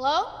Hello?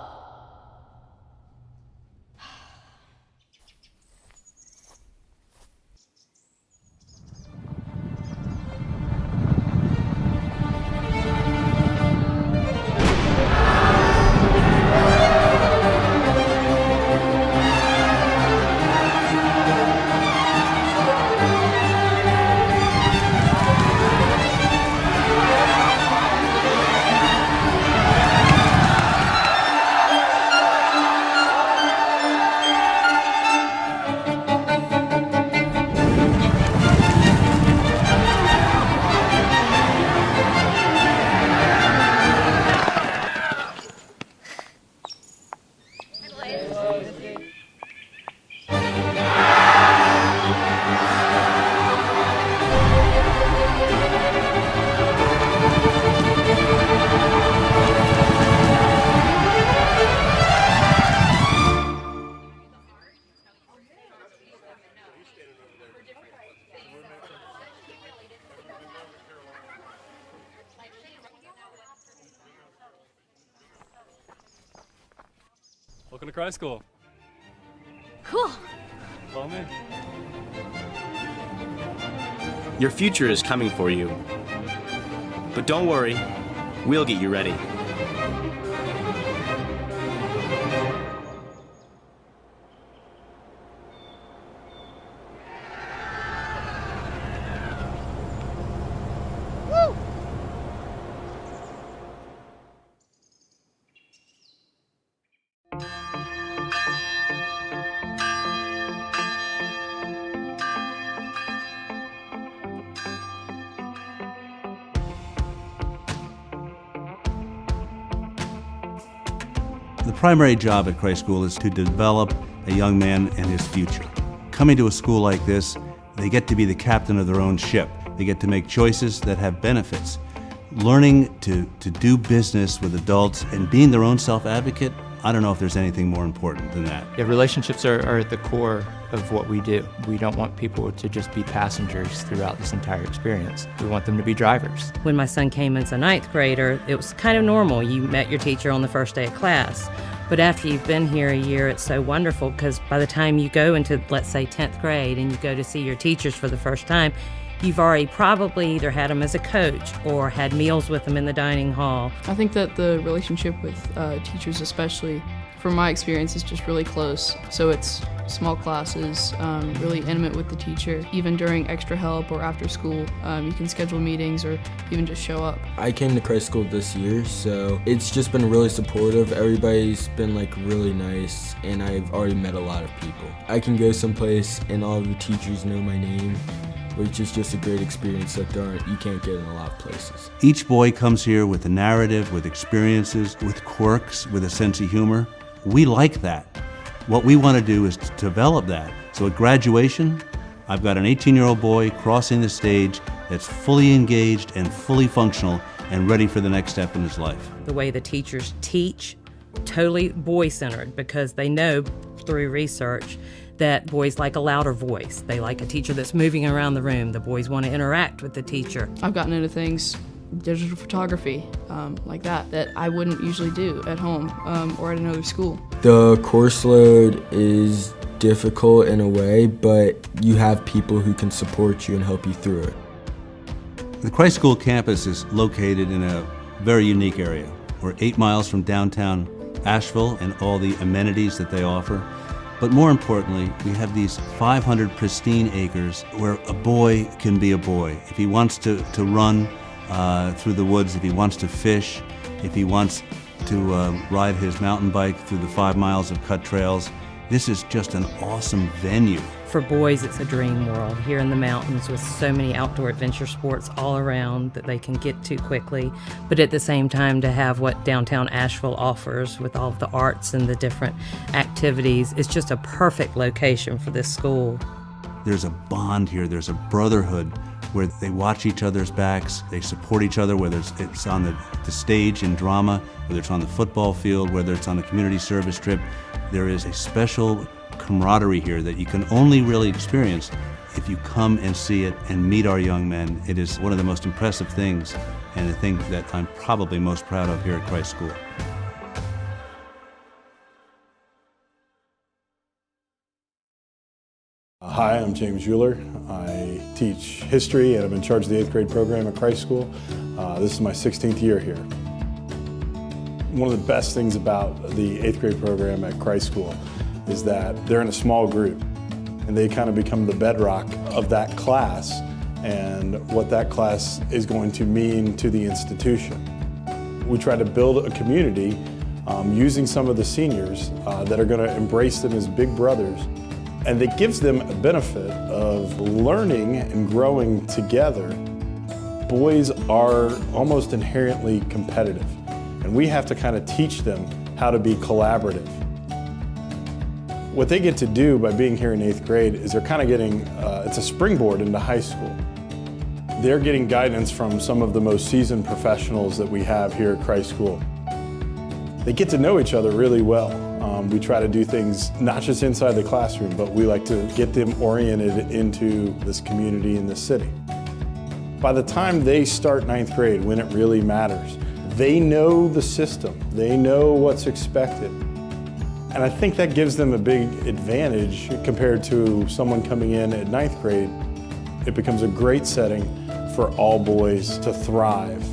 Welcome to Cry School. Cool. Follow me. Your future is coming for you. But don't worry, we'll get you ready. The primary job at Christ School is to develop a young man and his future. Coming to a school like this, they get to be the captain of their own ship. They get to make choices that have benefits. Learning to do business with adults and being their own self-advocate, I don't know if there's anything more important than that. Yeah, relationships are at the core of what we do. We don't want people to just be passengers throughout this entire experience. We want them to be drivers. When my son came as a 9th grader, it was kind of normal. You met your teacher on the first day of class. But after you've been here a year, it's so wonderful because by the time you go into, let's say, 10th grade and you go to see your teachers for the first time, you've already probably either had them as a coach or had meals with them in the dining hall. I think that the relationship with teachers, especially from my experience, is just really close. So it's small classes, really intimate with the teacher. Even during extra help or after school, you can schedule meetings or even just show up. I came to Christ School this year, so it's just been really supportive. Everybody's been really nice, and I've already met a lot of people. I can go someplace and all of the teachers know my name, which is just a great experience that you can't get in a lot of places. Each boy comes here with a narrative, with experiences, with quirks, with a sense of humor. We like that. What we want to do is to develop that. So at graduation, I've got an 18-year-old boy crossing the stage that's fully engaged and fully functional and ready for the next step in his life. The way the teachers teach, totally boy-centered, because they know through research that boys like a louder voice. They like a teacher that's moving around the room. The boys want to interact with the teacher. I've gotten into things, digital photography, like that I wouldn't usually do at home or at another school. The course load is difficult in a way, but you have people who can support you and help you through it. The Christ School campus is located in a very unique area. We're 8 miles from downtown Asheville and all the amenities that they offer. But more importantly, we have these 500 pristine acres where a boy can be a boy. If he wants to run through the woods, if he wants to fish, if he wants to ride his mountain bike through the 5 miles of cut trails, this is just an awesome venue. For boys, it's a dream world here in the mountains with so many outdoor adventure sports all around that they can get to quickly, but at the same time to have what downtown Asheville offers with all of the arts and the different activities, it's just a perfect location for this school. There's a bond here, there's a brotherhood where they watch each other's backs, they support each other, whether it's on the stage in drama, whether it's on the football field, whether it's on a community service trip. There is a special camaraderie here that you can only really experience if you come and see it and meet our young men. It is one of the most impressive things and the thing that I'm probably most proud of here at Christ School. Hi, I'm James Uhler. I teach history and I'm in charge of the 8th grade program at Christ School. This is my 16th year here. One of the best things about the 8th grade program at Christ School is that they're in a small group and they kind of become the bedrock of that class and what that class is going to mean to the institution. We try to build a community using some of the seniors that are going to embrace them as big brothers. And it gives them a benefit of learning and growing together. Boys are almost inherently competitive, and we have to kind of teach them how to be collaborative. What they get to do by being here in 8th grade is they're kind of getting, it's a springboard into high school. They're getting guidance from some of the most seasoned professionals that we have here at Christ School. They get to know each other really well. We try to do things not just inside the classroom, but we like to get them oriented into this community in this city. By the time they start 9th grade, when it really matters, they know the system, they know what's expected. And I think that gives them a big advantage compared to someone coming in at 9th grade. It becomes a great setting for all boys to thrive.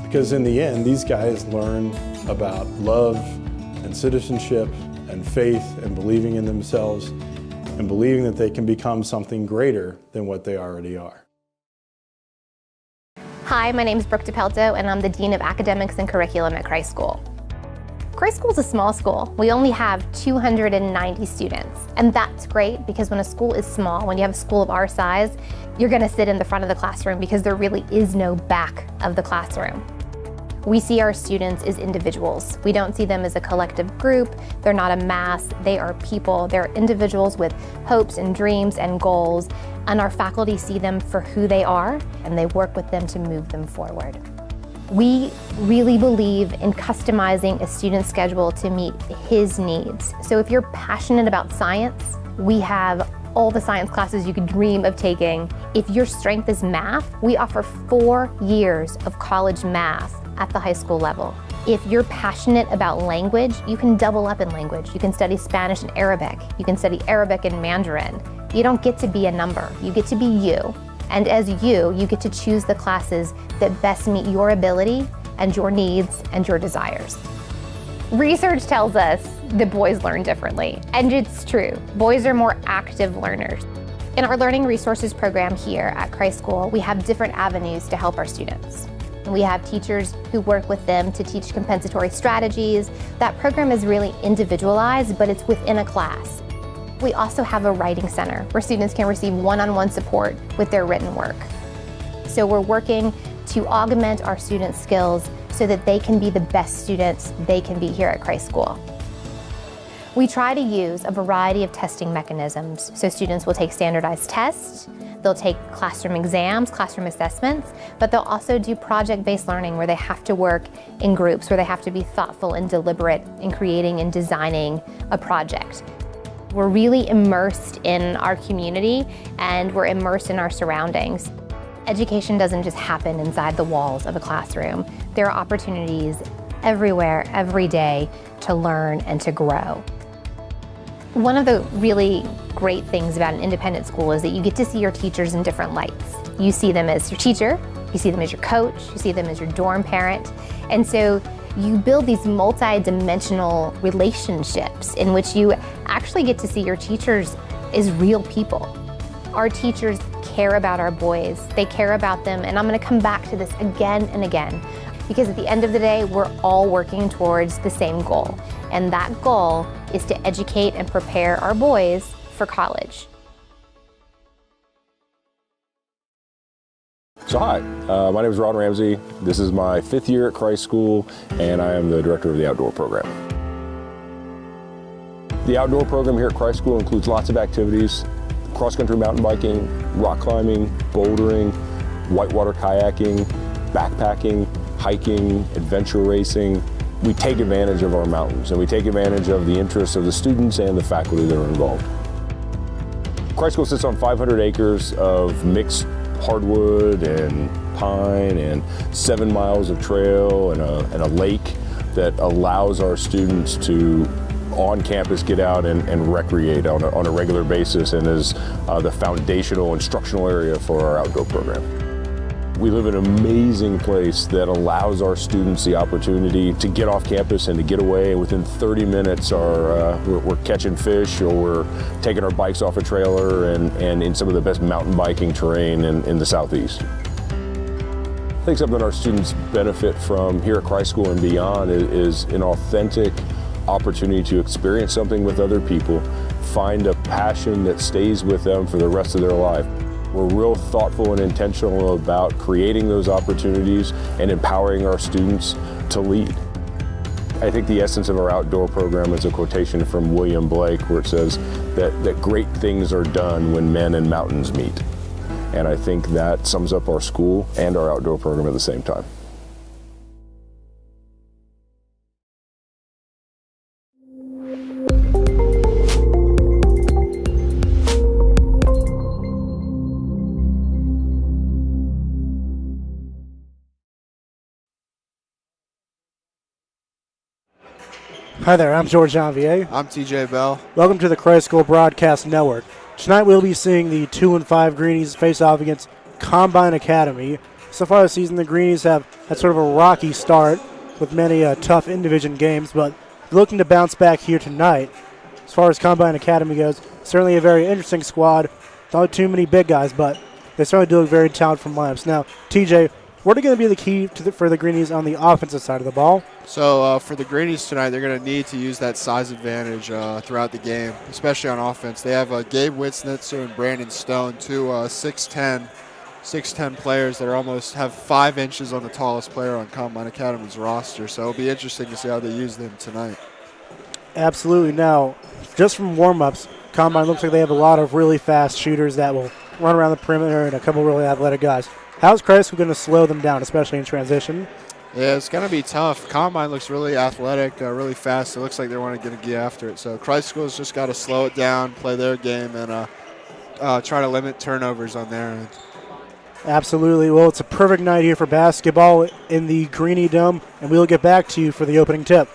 Because in the end, these guys learn about love and citizenship and faith and believing in themselves and believing that they can become something greater than what they already are. Hi, my name is Brooke Depelteau and I'm the Dean of Academics and Curriculum at Christ School. Christ School is a small school. We only have 290 students, and that's great because when a school is small, when you have a school of our size, you're going to sit in the front of the classroom because there really is no back of the classroom. We see our students as individuals. We don't see them as a collective group. They're not a mass. They are people. They're individuals with hopes and dreams and goals, and our faculty see them for who they are, and they work with them to move them forward. We really believe in customizing a student's schedule to meet his needs. So if you're passionate about science, we have all the science classes you could dream of taking. If your strength is math, we offer 4 years of college math at the high school level. If you're passionate about language, you can double up in language. You can study Spanish and Arabic. You can study Arabic and Mandarin. You don't get to be a number. You get to be you. And as you get to choose the classes that best meet your ability and your needs and your desires. Research tells us that boys learn differently, and it's true. Boys are more active learners. In our Learning Resources program here at Christ School, we have different avenues to help our students. We have teachers who work with them to teach compensatory strategies. That program is really individualized, but it's within a class. We also have a writing center where students can receive one-on-one support with their written work. So we're working to augment our students' skills so that they can be the best students they can be here at Christ School. We try to use a variety of testing mechanisms. So students will take standardized tests, they'll take classroom exams, classroom assessments, but they'll also do project-based learning where they have to work in groups, where they have to be thoughtful and deliberate in creating and designing a project. We're really immersed in our community and we're immersed in our surroundings. Education doesn't just happen inside the walls of a classroom. There are opportunities everywhere, every day to learn and to grow. One of the really great things about an independent school is that you get to see your teachers in different lights. You see them as your teacher, you see them as your coach, you see them as your dorm parent, and so you build these multi-dimensional relationships in which you actually get to see your teachers as real people. Our teachers care about our boys, they care about them, and I'm going to come back to this again and again, because at the end of the day, we're all working towards the same goal, and that goal is to educate and prepare our boys for college. So hi, my name is Ramsey. This is my 5th year at Christ School, and I am the director of the outdoor program. The outdoor program here at Christ School includes lots of activities: cross-country mountain biking, rock climbing, bouldering, whitewater kayaking, backpacking, hiking, adventure racing. We take advantage of our mountains, and we take advantage of the interests of the students and the faculty that are involved. Christ School sits on 500 acres of mixed hardwood and pine and 7 miles of trail and a lake that allows our students to on campus get out and recreate on a regular basis, and is the foundational instructional area for our outdoor program. We live in an amazing place that allows our students the opportunity to get off campus and to get away. Within 30 minutes, we're catching fish, or we're taking our bikes off a trailer and in some of the best mountain biking terrain in the Southeast. I think something our students benefit from here at Christ School and beyond is an authentic opportunity to experience something with other people, find a passion that stays with them for the rest of their life. We're real thoughtful and intentional about creating those opportunities and empowering our students to lead. I think the essence of our outdoor program is a quotation from William Blake, where it says that great things are done when men and mountains meet. And I think that sums up our school and our outdoor program at the same time. Hi there, I'm George Janvier. I'm TJ Bell. Welcome to the Christ School Broadcast Network. Tonight we'll be seeing the 2-5 Greenies face off against Combine Academy. So far this season, the Greenies have had sort of a rocky start with many tough in-division games, but looking to bounce back here tonight. As far as Combine Academy goes, certainly a very interesting squad. Not too many big guys, but they certainly do look very talented from lineups. Now, TJ, what are going to be the key for the Greenies on the offensive side of the ball? So for the Greenies tonight, they're going to need to use that size advantage throughout the game, especially on offense. They have Gabe Witznitzer and Brandon Stone, two 6'10" players that almost have 5 inches on the tallest player on Combine Academy's roster. So it'll be interesting to see how they use them tonight. Absolutely. Now, just from warm-ups, Combine looks like they have a lot of really fast shooters that will run around the perimeter and a couple really athletic guys. How's Christ going to slow them down, especially in transition? Yeah, it's going to be tough. Combine looks really athletic, really fast. It looks like they want to get after it. So Christ School's just got to slow it down, play their game, and try to limit turnovers on their end. Absolutely. Well, it's a perfect night here for basketball in the Greenie Dome, and we'll get back to you for the opening tip.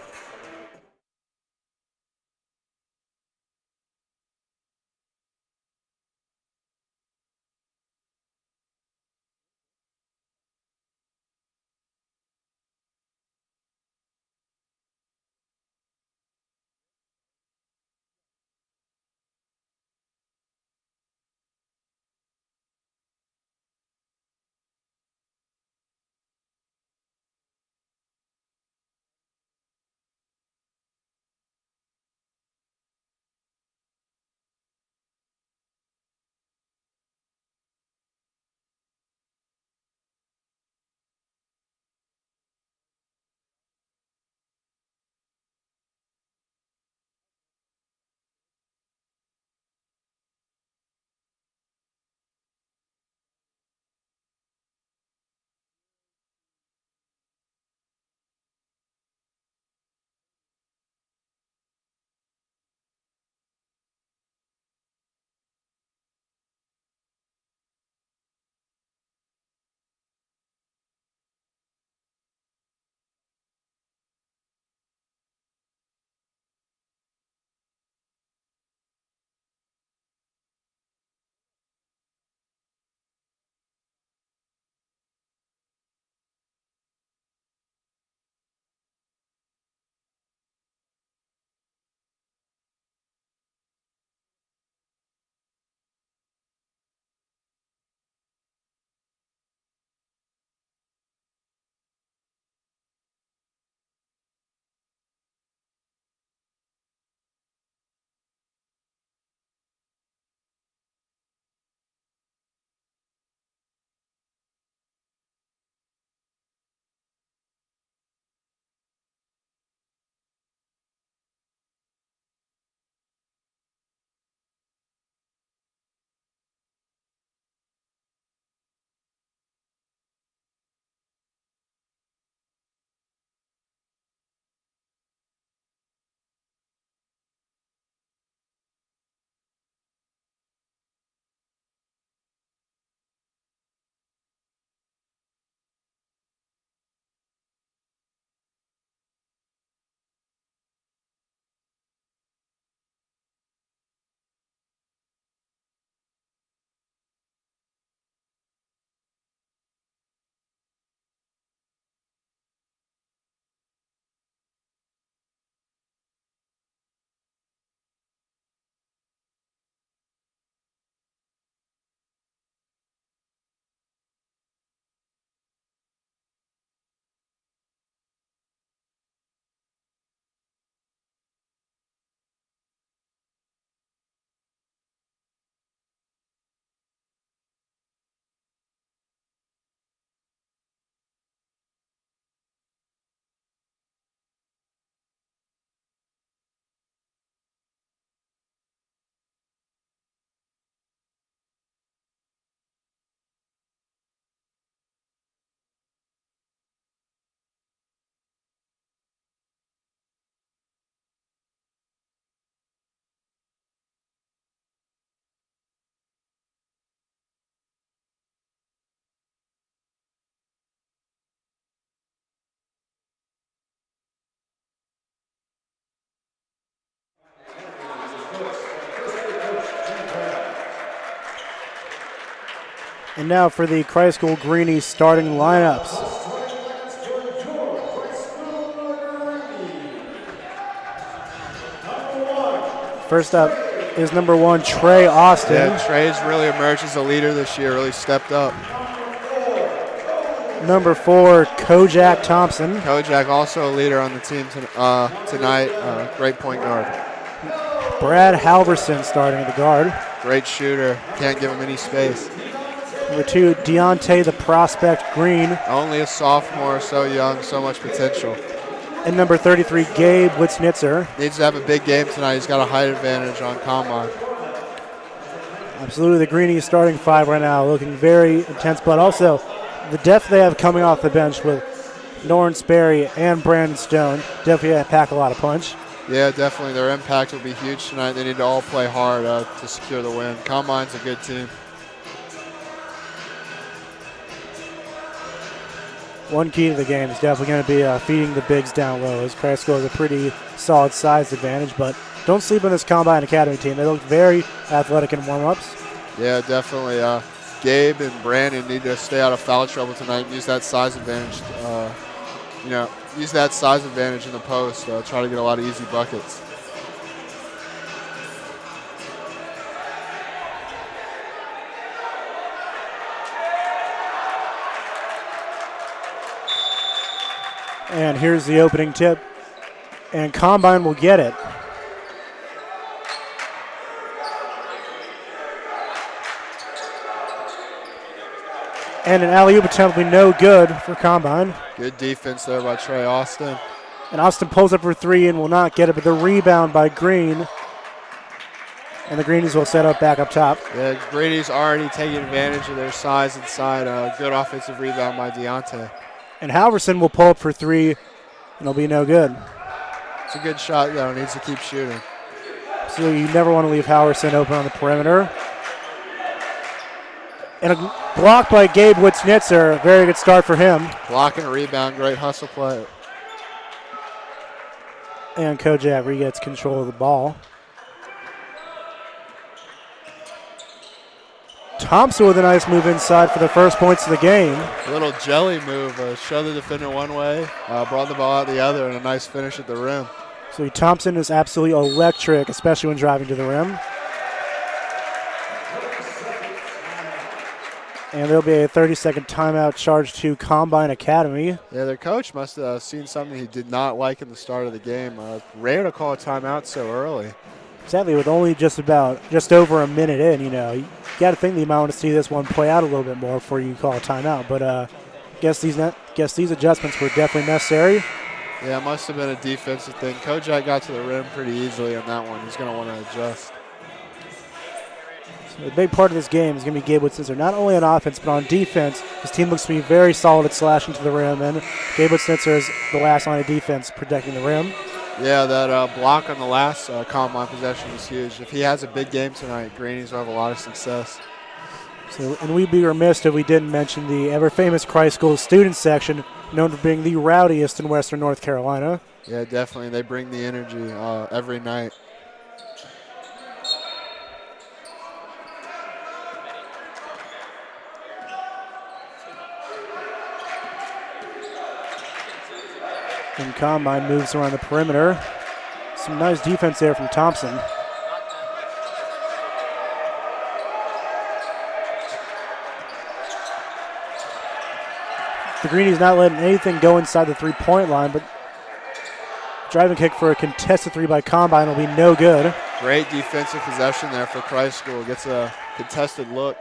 And now for the Christ School Greenies starting lineups. First up is number 1, Trey Austin. Yeah, Trey's really emerged as a leader this year, really stepped up. Number 4, Kojak Thompson. Kojak also a leader on the team tonight, great point guard. Brad Halverson starting at the guard. Great shooter, can't give him any space. Number 2, Deontay the Prospect Green. Only a sophomore, so young, so much potential. And number 33, Gabe Witznitzer. Needs to have a big game tonight. He's got a height advantage on combine. Absolutely, the Greenies starting 5 right now, looking very intense, but also the depth they have coming off the bench with Norrin Sperry and Brandon Stone definitely pack a lot of punch. Yeah, definitely. Their impact will be huge tonight. They need to all play hard to secure the win. Combine's a good team. One key to the game is definitely going to be feeding the bigs down low, as Christ School has a pretty solid size advantage, but don't sleep on this Combine Academy team. They look very athletic in warm-ups. Yeah, definitely. Gabe and Brandon need to stay out of foul trouble tonight and use that size advantage. Use that size advantage in the post. Try to get a lot of easy buckets. And here's the opening tip, and Combine will get it. And an alley-oop attempt will be no good for Combine. Good defense there by Trey Austin. And Austin pulls up for 3 and will not get it, but the rebound by Green. And the Greenies will set up back up top. Yeah, Greenies already taking advantage of their size inside. Good offensive rebound by Deontay. And Halverson will pull up for 3, and it'll be no good. It's a good shot, though. Needs to keep shooting. So you never want to leave Halverson open on the perimeter. And a block by Gabe Witznitzer. Very good start for him. Block and rebound. Great hustle play. And Kojak re-gets control of the ball. Thompson with a nice move inside for the first points of the game. A little jelly move. Show the defender one way, brought the ball out the other, and a nice finish at the rim. So Thompson is absolutely electric, especially when driving to the rim. And there'll be a 30-second timeout charged to Combine Academy. Yeah, their coach must have seen something he did not like in the start of the game. Rare to call a timeout so early. Sadly, with only just over a minute in, you got to think they might want to see this one play out a little bit more before you call a timeout. But guess these adjustments were definitely necessary. Yeah, it must have been a defensive thing. Kojak got to the rim pretty easily on that one. He's going to want to adjust. So a big part of this game is going to be Gabe Witznitzer, not only on offense but on defense. His team looks to be very solid at slashing to the rim, and Gabe Witznitzer is the last line of defense protecting the rim. Yeah, that block on the last Combine possession was huge. If he has a big game tonight, Greenies will have a lot of success. So, and we'd be remiss if we didn't mention the ever-famous Christ School student section, known for being the rowdiest in Western North Carolina. Yeah, definitely. They bring the energy every night. And Combine moves around the perimeter. Some nice defense there from Thompson. The Greenies not letting anything go inside the three-point line, but driving kick for a contested 3 by Combine will be no good. Great defensive possession there for Christ School. Gets a contested look,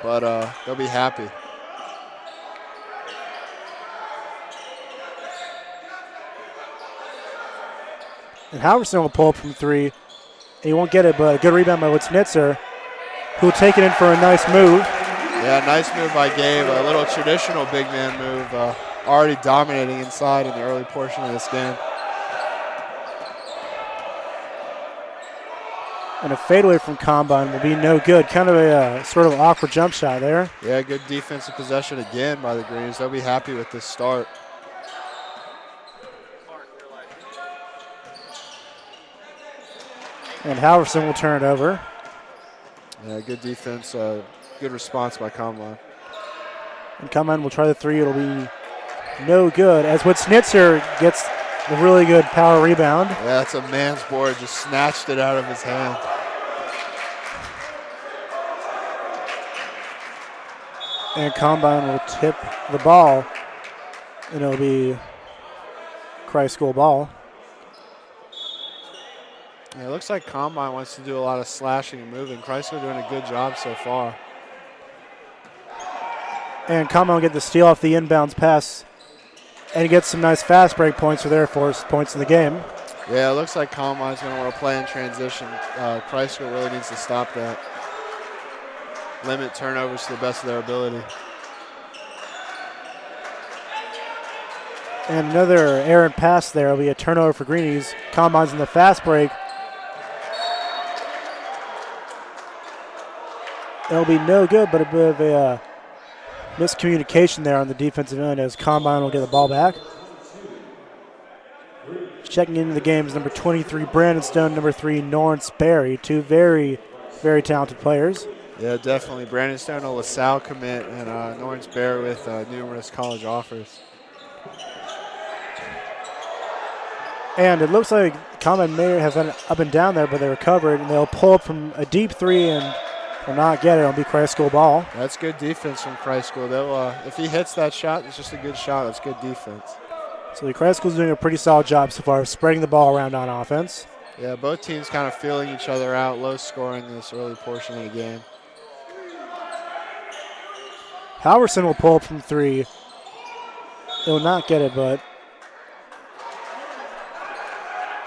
but they'll be happy. And Halverson will pull up from 3. And he won't get it, but a good rebound by Witznitzer, who will take it in for a nice move. Yeah, nice move by Gabe. A little traditional big man move. Already dominating inside in the early portion of this game. And a fadeaway from Combine will be no good. Kind of a sort of awkward jump shot there. Yeah, good defensive possession again by the Greenies. They'll be happy with this start. And Halverson will turn it over. Yeah, good defense. Good response by Combine. And Combine will try the three. It'll be no good. As Snitzer gets a really good power rebound. Yeah, that's a man's board. Just snatched it out of his hand. And Combine will tip the ball. And it'll be Christ School ball. Yeah, it looks like Combine wants to do a lot of slashing and moving. Christ School doing a good job so far. And Combine will get the steal off the inbounds pass. And he gets some nice fast break points for their first points in the game. Yeah, it looks like Combine's going to want to play in transition. Christ School really needs to stop that. Limit turnovers to the best of their ability. And another errant pass there. It'll be a turnover for Greenies. Combine's in the fast break. It'll be no good, but a bit of a miscommunication there on the defensive end as Combine will get the ball back. Checking into the game is number 23, Brandon Stone, number 3, Lawrence Berry. Two very, very talented players. Yeah, definitely. Brandon Stone, a LaSalle commit, and Lawrence Berry with numerous college offers. And it looks like Combine may have been up and down there, but they recovered, and they'll pull up from a deep three and will not get it. It'll be Christ School ball. That's good defense from Christ School. They'll, if he hits that shot, it's just a good shot. That's good defense. So the Christ School's doing a pretty solid job so far, spreading the ball around on offense. Yeah, both teams kind of feeling each other out, low scoring this early portion of the game. Halverson will pull up from three. They will not get it, but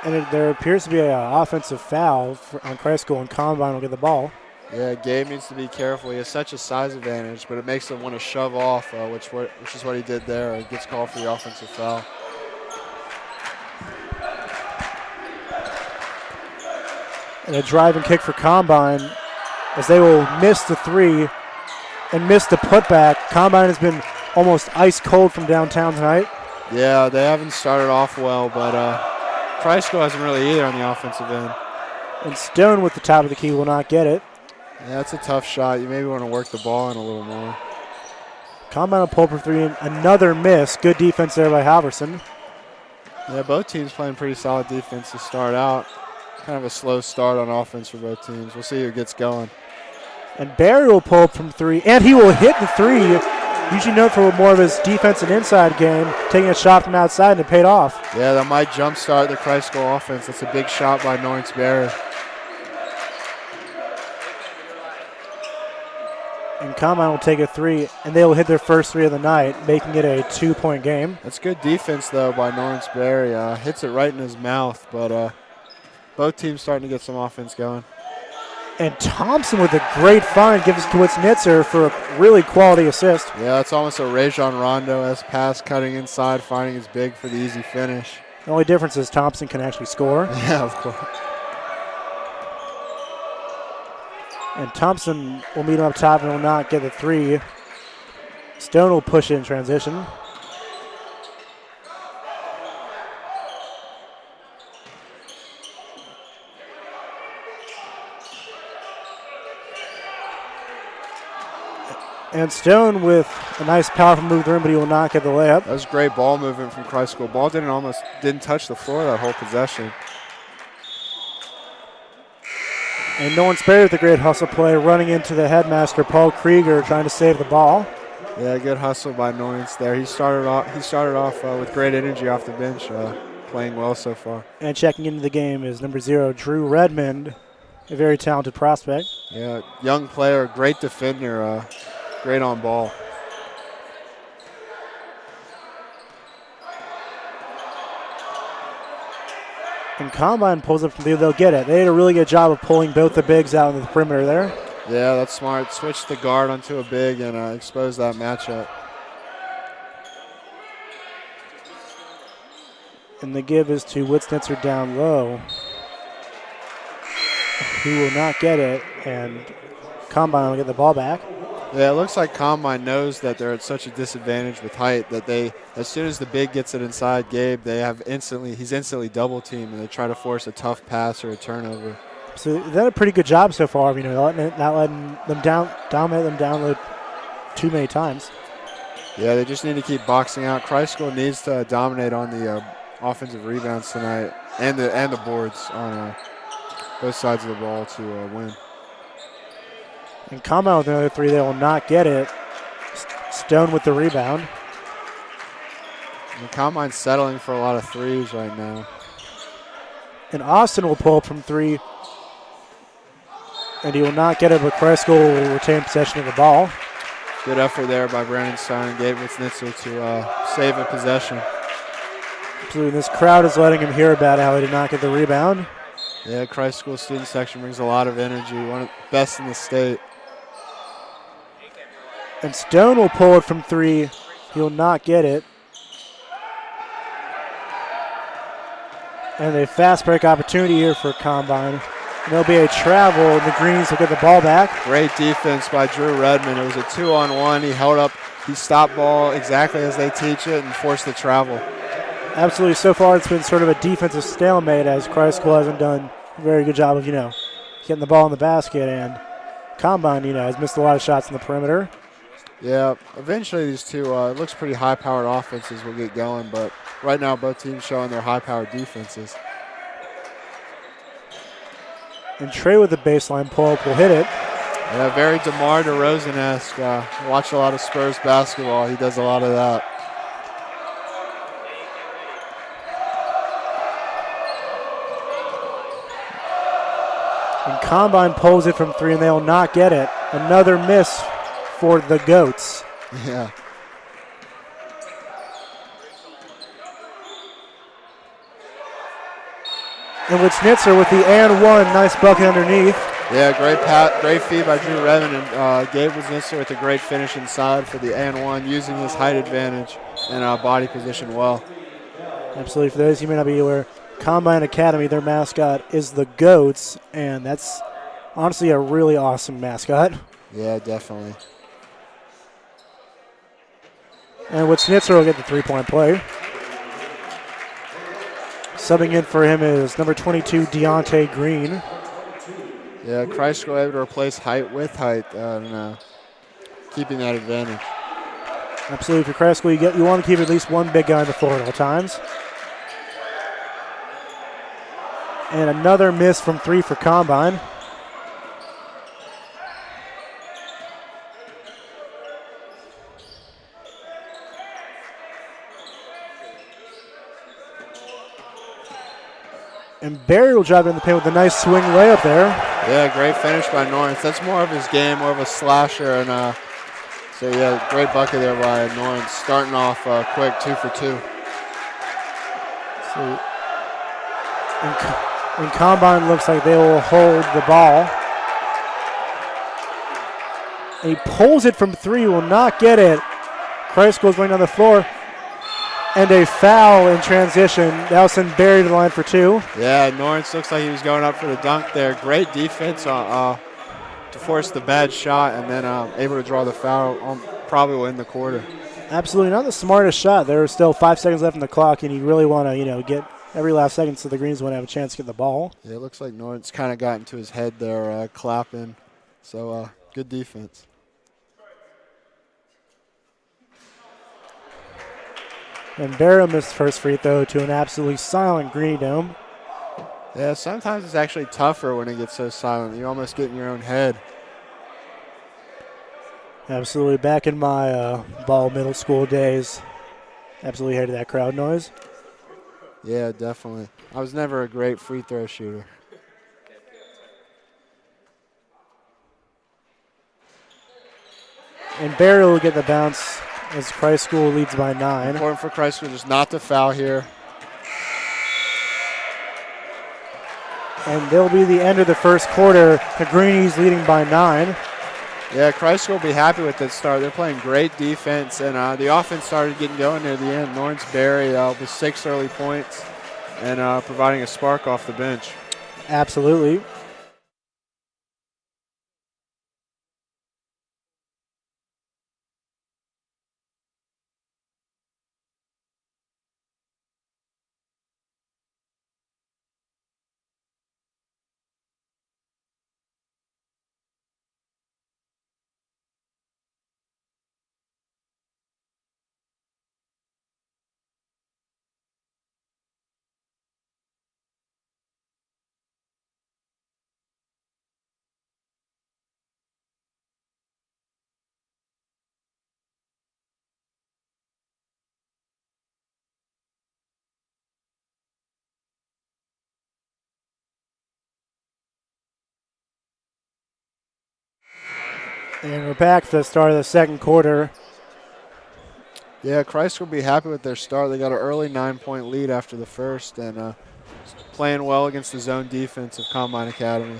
there appears to be an offensive foul on Christ School, and Combine will get the ball. Yeah, Gabe needs to be careful. He has such a size advantage, but it makes him want to shove off, which is what he did there. He gets called for the offensive foul. And a drive and kick for Combine as they will miss the three and miss the putback. Combine has been almost ice cold from downtown tonight. Yeah, they haven't started off well, but Christ School hasn't really either on the offensive end. And Stone with the top of the key will not get it. Yeah, that's a tough shot. You maybe want to work the ball in a little more. Combine will pull for three and another miss. Good defense there by Halverson. Yeah, both teams playing pretty solid defense to start out. Kind of a slow start on offense for both teams. We'll see who gets going. And Barry will pull up from three, and he will hit the three. Usually known for more of his defense and inside game, taking a shot from outside, and it paid off. Yeah, that might jumpstart the Christ School offense. That's a big shot by Lawrence Berry. And Combine will take a three, and they will hit their first three of the night, making it a 2-point game. That's good defense, though, by Lawrence Berry. Hits it right in his mouth, but both teams starting to get some offense going. And Thompson with a great find gives it to Snitzer for a really quality assist. Yeah, it's almost a Rajon Rondo-esque pass, cutting inside, finding his big for the easy finish. The only difference is Thompson can actually score. Yeah, of course. And Thompson will meet him up top and will not get the three. Stone will push it in transition. And Stone with a nice powerful move through him, but he will not get the layup. That was great ball movement from Christ School. Ball didn't touch the floor that whole possession. And Lawrence Berry with a great hustle play, running into the headmaster, Paul Krieger, trying to save the ball. Yeah, good hustle by Lawrence there. He started off with great energy off the bench, playing well so far. And checking into the game is number 0, Drew Redmond, a very talented prospect. Yeah, young player, great defender, great on ball. And Combine pulls up from there, they'll get it. They did a really good job of pulling both the bigs out in the perimeter there. Yeah, that's smart. Switch the guard onto a big and expose that matchup. And the give is to Snitzer down low. He will not get it, and Combine will get the ball back. Yeah, it looks like Combine knows that they're at such a disadvantage with height that as soon as the big gets it inside Gabe, he's instantly double teamed, and they try to force a tough pass or a turnover. So they've done a pretty good job so far, not letting them dominate them down low too many times. Yeah, they just need to keep boxing out. Christ School needs to dominate on the offensive rebounds tonight and the boards on both sides of the ball to win. And Combine with another three, they will not get it. Stone with the rebound. And Combine's settling for a lot of threes right now. And Austin will pull up from three. And he will not get it, but Christ School will retain possession of the ball. Good effort there by Brandon Stein and Gabe Witznitzer to save a possession. Absolutely. This crowd is letting him hear about how he did not get the rebound. Yeah, Christ School student section brings a lot of energy, one of the best in the state. And Stone will pull it from three. He will not get it. And a fast break opportunity here for Combine. And there'll be a travel, and the Greenies will get the ball back. Great defense by Drew Redmond. It was a 2-on-1. He held up, he stopped ball exactly as they teach it and forced the travel. Absolutely. So far, it's been sort of a defensive stalemate as Christ School hasn't done a very good job of, getting the ball in the basket. And Combine, has missed a lot of shots in the perimeter. Yeah, eventually these two, it looks pretty high-powered offenses will get going, but right now both teams showing their high-powered defenses. And Trey with the baseline pull-up will hit it. Yeah, very DeMar DeRozan-esque. Watch a lot of Spurs basketball. He does a lot of that. And Combine pulls it from three, and they will not get it. Another miss for the Goats. Yeah. And with Schnitzer with the and one, nice bucket underneath. Yeah, great feed by Drew Redmond, and Gabe Schnitzer with a great finish inside for the and one, using his height advantage and body position well. Absolutely. For those you may not be aware, Combine Academy, their mascot is the Goats, and that's honestly a really awesome mascot. Yeah, definitely. And with Schnitzer will get the three-point play. Subbing in for him is number 22, Deontay Green. Yeah, Christ School able to replace height with height and keeping that advantage. Absolutely. For Christ School, you want to keep at least one big guy on the floor at all times. And another miss from three for Combine. And Barry will drive in the paint with a nice swing layup there. Yeah, great finish by Norris. That's more of his game, more of a slasher. And so, yeah, great bucket there by Norris. Starting off quick, 2 for 2. And Combine looks like they will hold the ball. And he pulls it from three, will not get it. Christ School is going down the floor. And a foul in transition. That'll send Barry to the line for two. Yeah, Norris looks like he was going up for the dunk there. Great defense to force the bad shot, and then able to draw the foul. Probably will end the quarter. Absolutely not the smartest shot. There are still 5 seconds left in the clock, and you really want to, get every last second so the Greens want to have a chance to get the ball. Yeah, it looks like Norris kind of got into his head there, clapping. So good defense. And Barrow missed first free throw to an absolutely silent Greeny Dome. Yeah, sometimes it's actually tougher when it gets so silent. You almost get in your own head. Absolutely. Back in my ball middle school days, absolutely hated that crowd noise. Yeah, definitely. I was never a great free throw shooter. And Barrow will get the bounce as Christ School leads by 9. Important for Christ School just not to foul here. And they'll be the end of the first quarter. The Greenies leading by 9. Yeah, Christ School will be happy with this start. They're playing great defense, and the offense started getting going near the end. Lawrence Berry with 6 early points and providing a spark off the bench. Absolutely. And we're back to the start of the second quarter. Yeah, Christ will be happy with their start. They got an early 9-point lead after the first and playing well against the zone defense of Combine Academy.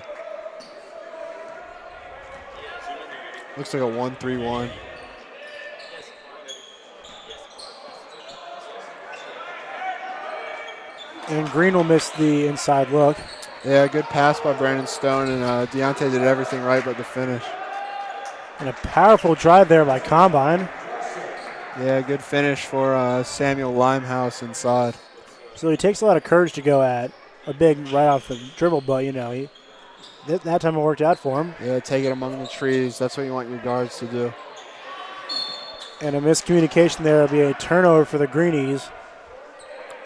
Looks like a 1-3-1. And Green will miss the inside look. Yeah, good pass by Brandon Stone, and Deontay did everything right but the finish. And a powerful drive there by Combine. Yeah, good finish for Samuel Limehouse inside. So he takes a lot of courage to go at a big right off the dribble, but, you know, that time it worked out for him. Yeah, take it among the trees. That's what you want your guards to do. And a miscommunication there will be a turnover for the Greenies.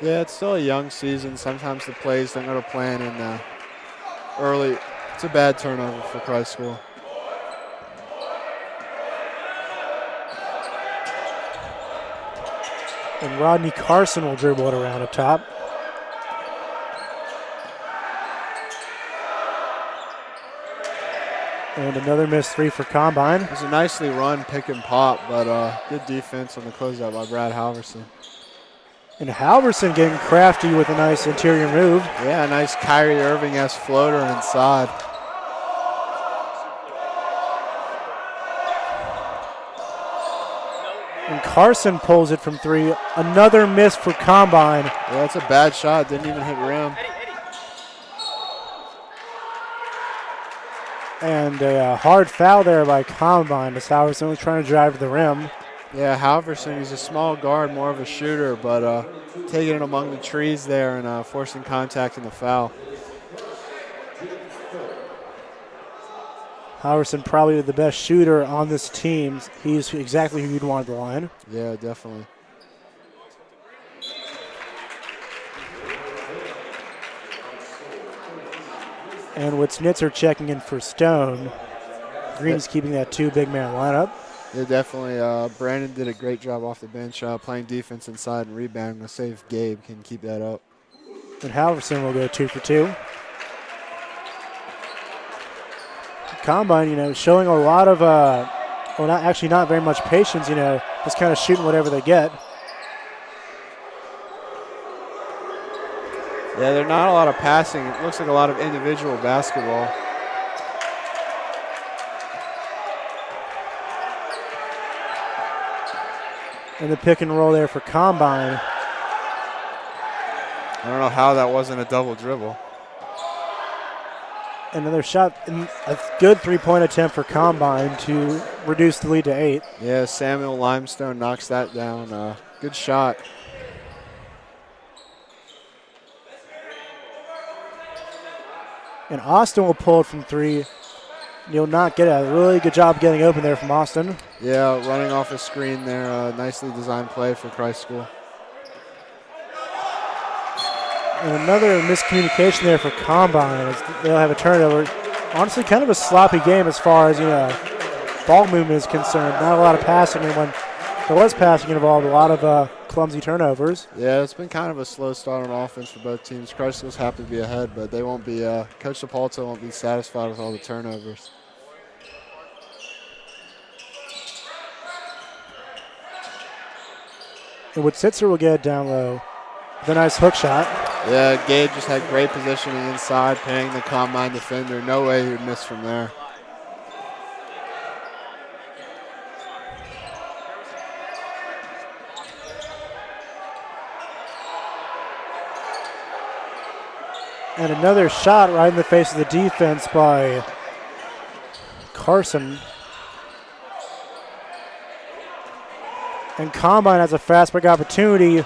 Yeah, it's still a young season. Sometimes the plays don't go to plan, and early, it's a bad turnover for Christ School. And Rodney Carson will dribble it around up top. And another missed three for Combine. It was a nicely run pick and pop, but good defense on the closeout by Brad Halverson. And Halverson getting crafty with a nice interior move. Yeah, a nice Kyrie Irving-esque floater inside. And Carson pulls it from three. Another miss for Combine. Yeah, that's a bad shot. Didn't even hit rim. And a hard foul there by Combine as Halverson was trying to drive to the rim. Yeah, Halverson, he's a small guard, more of a shooter, but taking it among the trees there and forcing contact in the foul. Halverson probably the best shooter on this team. He's exactly who you'd want at the line. Yeah, definitely. And Witznitzer checking in for Stone. Green's keeping that two big man lineup. Yeah, definitely. Brandon did a great job off the bench playing defense inside and rebounding. Let's see if Gabe can keep that up. And Halverson will go 2 for 2. Combine, showing a lot of, not very much patience, just kind of shooting whatever they get. Yeah, there's not a lot of passing. It looks like a lot of individual basketball. And the pick and roll there for Combine. I don't know how that wasn't a double dribble. Another shot, a good three-point attempt for Combine to reduce the lead to 8. Yeah, Samuel Limestone knocks that down. Good shot. And Austin will pull it from 3. He'll not get a really good job getting open there from Austin. Yeah, running off a screen there. Nicely designed play for Christ School. And another miscommunication there for Combine as they'll have a turnover. Honestly, kind of a sloppy game as far as, ball movement is concerned. Not a lot of passing, and when there was passing involved, a lot of clumsy turnovers. Yeah, it's been kind of a slow start on offense for both teams. Christ School's happy to be ahead, but they won't be, Coach Depelteau won't be satisfied with all the turnovers. And Witznitzer will get it down low with a nice hook shot. Yeah, Gabe just had great positioning inside, paying the Combine defender. No way he would miss from there. And another shot right in the face of the defense by Carson. And Combine has a fast break opportunity.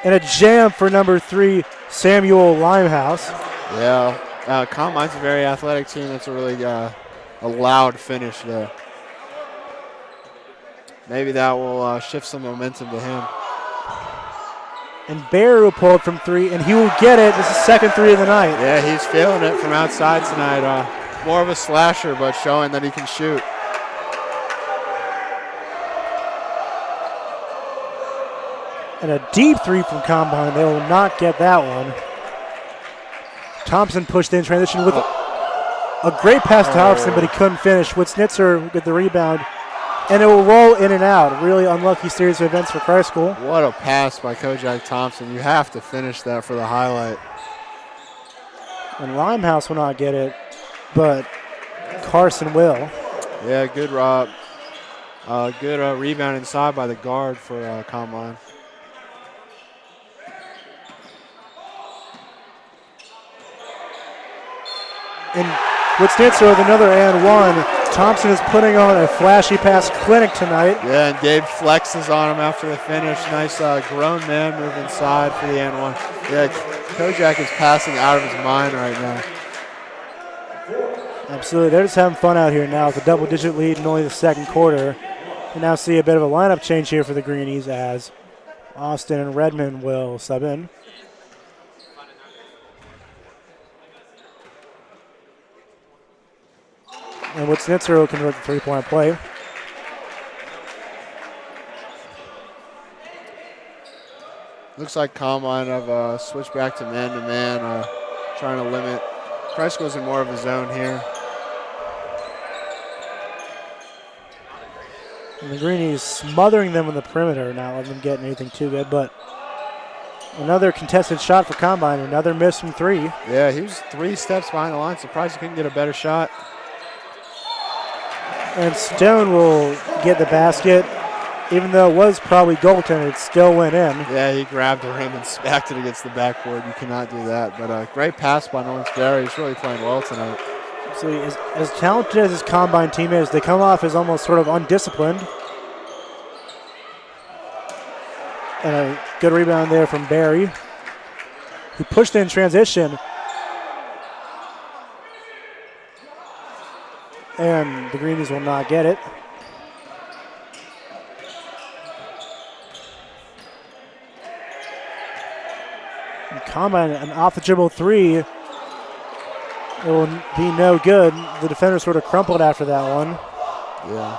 And a jam for number 3, Samuel Limehouse. Yeah, Combine's a very athletic team. That's a really a loud finish there. Maybe that will shift some momentum to him. And Bear will pull it from 3, and he will get it. This is second 3 of the night. Yeah, he's feeling it from outside tonight. More of a slasher, but showing that he can shoot. And a deep 3 from Combine. They will not get that one. Thompson pushed in transition with A great pass to Halverson, but he couldn't finish. Witznitzer will get the rebound, and it will roll in and out. A really unlucky series of events for Christ School. What a pass by Kojak Thompson. You have to finish that for the highlight. And Limehouse will not get it, but Carson will. Yeah, good Rob. Good rebound inside by the guard for Combine. And Witznitzer with another and one. Thompson is putting on a flashy pass clinic tonight. Yeah, and Dave flexes on him after the finish. Nice grown man move inside for the and one. Yeah, Kojak is passing out of his mind right now. Absolutely. They're just having fun out here now with a double-digit lead in only the second quarter. We now see a bit of a lineup change here for the Greenies as Austin and Redmond will sub in. And Witznitzer will convert the three-point play. Looks like Combine have switched back to man-to-man, trying to limit. Christ goes in more of a zone here. And the Greenies smothering them in the perimeter, not letting them get anything too good, but another contested shot for Combine, another miss from three. Yeah, he was 3 steps behind the line. Surprised he couldn't get a better shot. And Stone will get the basket. Even though it was probably goaltended, it still went in. Yeah, he grabbed the rim and smacked it against the backboard. You cannot do that. But a great pass by Norris Barry. He's really playing well tonight. So as talented as his Combine team is, they come off as almost sort of undisciplined. And a good rebound there from Barry, who pushed in transition. And the Greenies will not get it. And Combine, an off the dribble three. It will be no good. The defender sort of crumpled after that one. Yeah.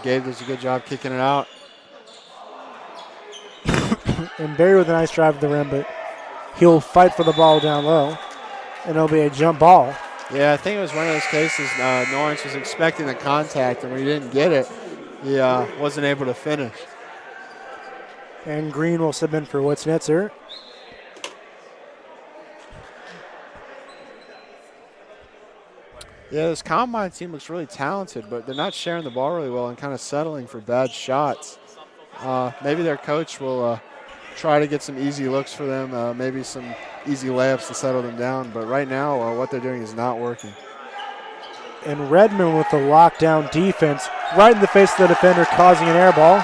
Gabe does a good job kicking it out. And Barry with a nice drive to the rim, but he'll fight for the ball down low. And it'll be a jump ball. Yeah, I think it was one of those cases Norris was expecting the contact, and when he didn't get it, he wasn't able to finish. And Green will sub in for Witznitzer. Yeah, this Combine team looks really talented, but they're not sharing the ball really well and kind of settling for bad shots. Maybe their coach will try to get some easy looks for them, maybe some easy layups to settle them down. But right now, what they're doing is not working. And Redmond with the lockdown defense right in the face of the defender, causing an air ball.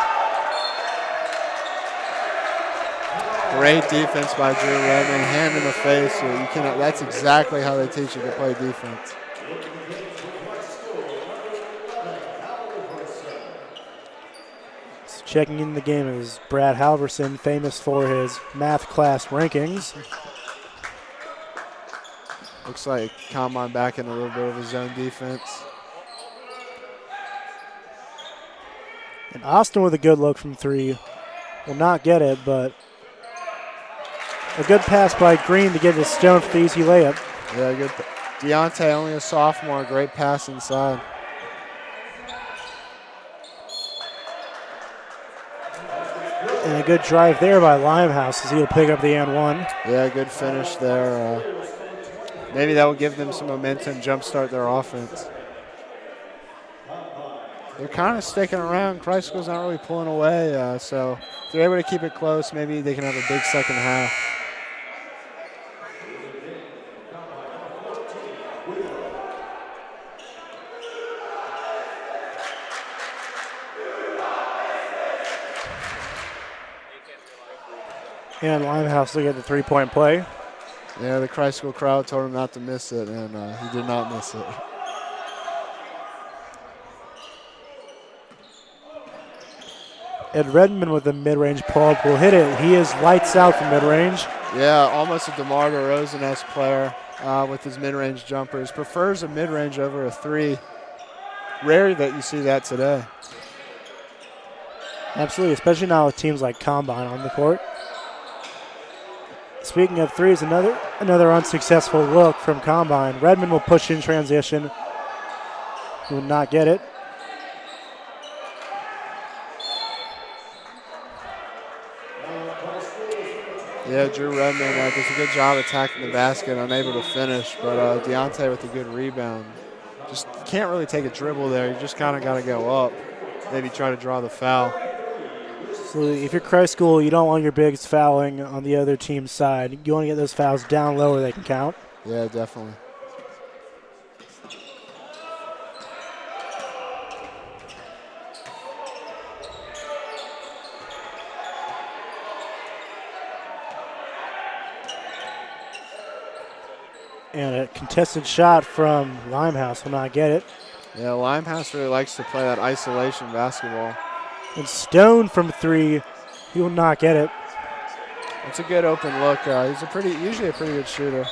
Great defense by Drew Redmond, hand in the face. So you cannot. That's exactly how they teach you to play defense. So checking in the game is Brad Halverson, famous for his math class rankings. Looks like Combine back in a little bit of a zone defense. And Austin with a good look from three. Will not get it, but a good pass by Green to get to Stone for the easy layup. Yeah, good. Deontay, only a sophomore, great pass inside. And a good drive there by Limehouse as he'll pick up the and one. Yeah, good finish there. Maybe that will give them some momentum, jumpstart their offense. They're kind of sticking around. Christ School's not really pulling away, so if they're able to keep it close, maybe they can have a big second half. And Limehouse will get the three-point play. Yeah, the Christ School crowd told him not to miss it, and he did not miss it. Ed Redmond with the mid-range pull-up will hit it. He is lights out from mid-range. Yeah, almost a DeMar DeRozan-esque player with his mid-range jumpers. Prefers a mid-range over a three. Rare that you see that today. Absolutely, especially now with teams like Combine on the court. Speaking of threes, another unsuccessful look from Combine. Redmond will push in transition. He will not get it. Yeah, Drew Redmond does a good job attacking the basket, unable to finish, but Deontay with a good rebound. Just can't really take a dribble there. You just kind of got to go up, maybe try to draw the foul. So if you're Christ School, you don't want your bigs fouling on the other team's side. You want to get those fouls down low where they can count. Yeah, definitely. And a contested shot from Limehouse will not get it. Yeah, Limehouse really likes to play that isolation basketball. And Stone from three, he will not get it. It's a good open look. He's usually a pretty good shooter.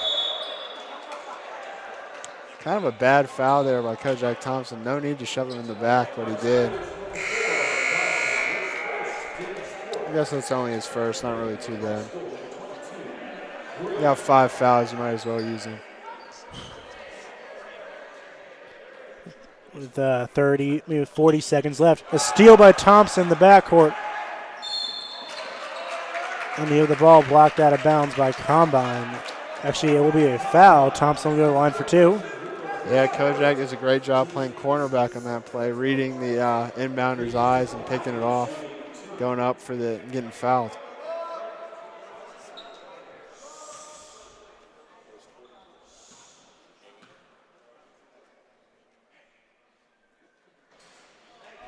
Kind of a bad foul there by Kojak Thompson. No need to shove him in the back, but he did. I guess that's only his first, not really too bad. You got 5 fouls, you might as well use them. With 30, maybe 40 seconds left. A steal by Thompson in the backcourt. And the ball blocked out of bounds by Combine. Actually, it will be a foul. Thompson will go to the line for 2. Yeah, Kojak does a great job playing cornerback on that play, reading the inbounder's eyes and picking it off, going up for getting fouled.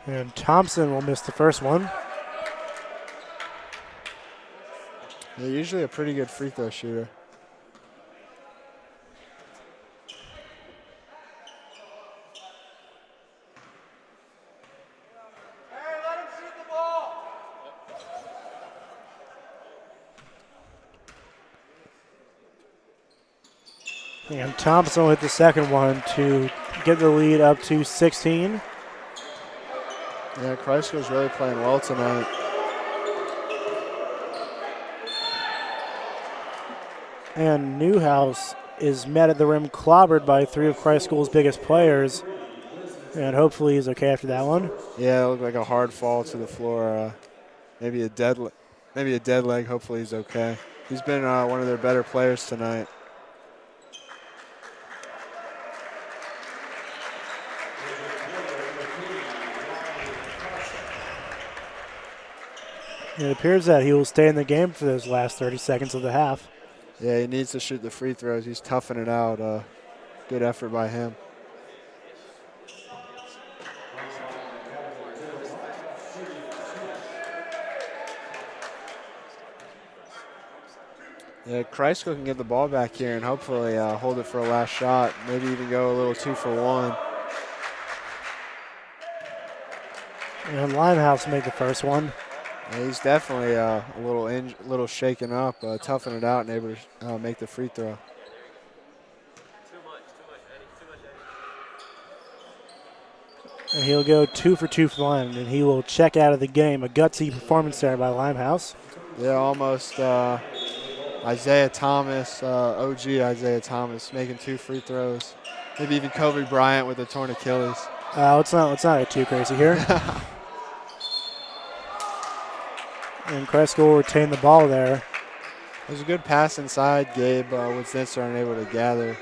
And Thompson will miss the first one. Yeah, usually a pretty good free throw shooter. And Thompson will hit the second one to get the lead up to 16. Yeah, Chrysler's really playing well tonight. And Newhouse is met at the rim, clobbered by 3 of Christ School's biggest players. And hopefully he's okay after that one. Yeah, it looked like a hard fall to the floor. Maybe a dead leg. Hopefully he's okay. He's been one of their better players tonight. It appears that he will stay in the game for those last 30 seconds of the half. Yeah, he needs to shoot the free throws. He's toughing it out. Good effort by him. Yeah, Kreiskel can get the ball back here and hopefully hold it for a last shot. Maybe even go a little 2 for 1. And Limehouse made the first one. Yeah, he's definitely a little shaken up, toughing it out and able to make the free throw. And he'll go 2 for 2 for the line, and he will check out of the game. A gutsy performance there by Limehouse. Yeah, almost Isaiah Thomas, OG Isaiah Thomas, making 2 free throws. Maybe even Kobe Bryant with a torn Achilles. Let's not get too crazy here. And Kreiskel will retain the ball there. There's a good pass inside. Gabe Woodzinser unable to gather.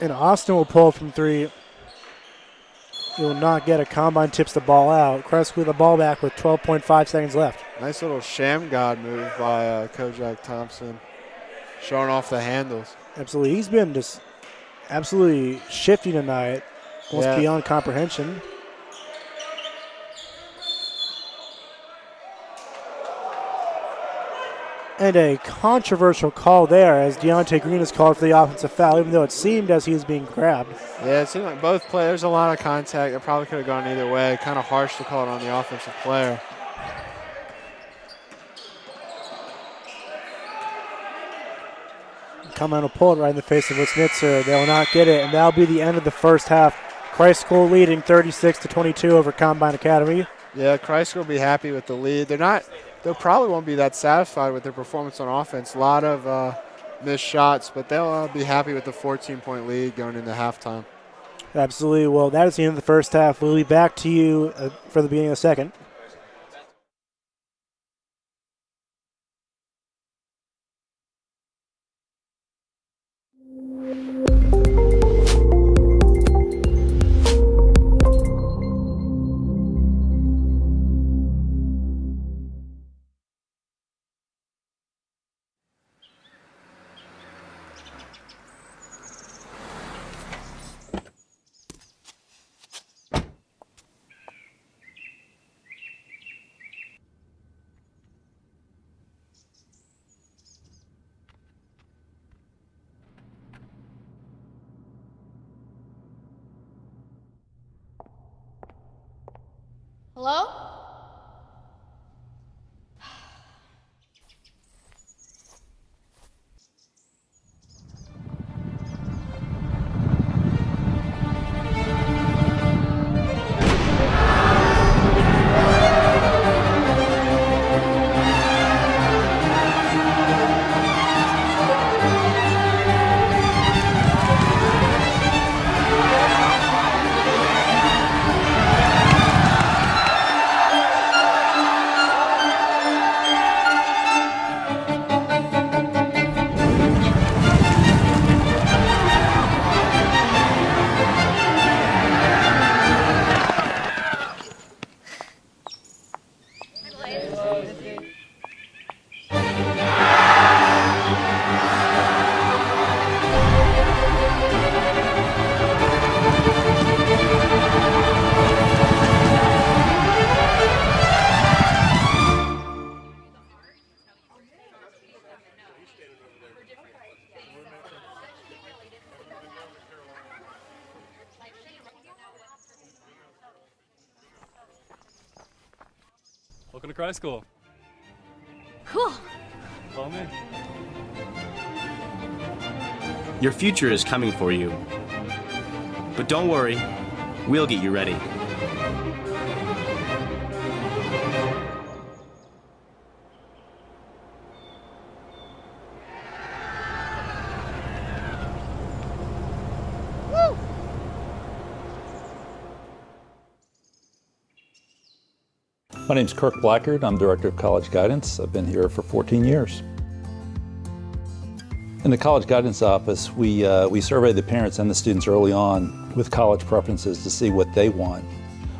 And Austin will pull from 3. He will not get it. Combine tips the ball out. Kreiskel with the ball back with 12.5 seconds left. Nice little sham god move by Kojak Thompson, showing off the handles. Absolutely. He's been just absolutely shifty tonight, almost beyond comprehension. And a controversial call there as Deontay Green is called for the offensive foul, even though it seemed as he was being grabbed. Yeah, it seemed like both players, a lot of contact. It probably could have gone either way. Kind of harsh to call it on the offensive player. Combine will pull it right in the face of Witznitzer. They will not get it, and that'll be the end of the first half. Christ School leading 36-22 over Combine Academy. Yeah, Christ will be happy with the lead. They probably won't be that satisfied with their performance on offense. A lot of missed shots, but they'll be happy with the 14-point lead going into halftime. Absolutely. Well, that is the end of the first half. We'll be back to you for the beginning of the second. Hello? Welcome to Christ School. Cool. Follow me. Your future is coming for you. But don't worry, we'll get you ready. My name's Kirk Blackard. I'm Director of College Guidance. I've been here for 14 years. In the College Guidance Office, we survey the parents and the students early on with college preferences to see what they want.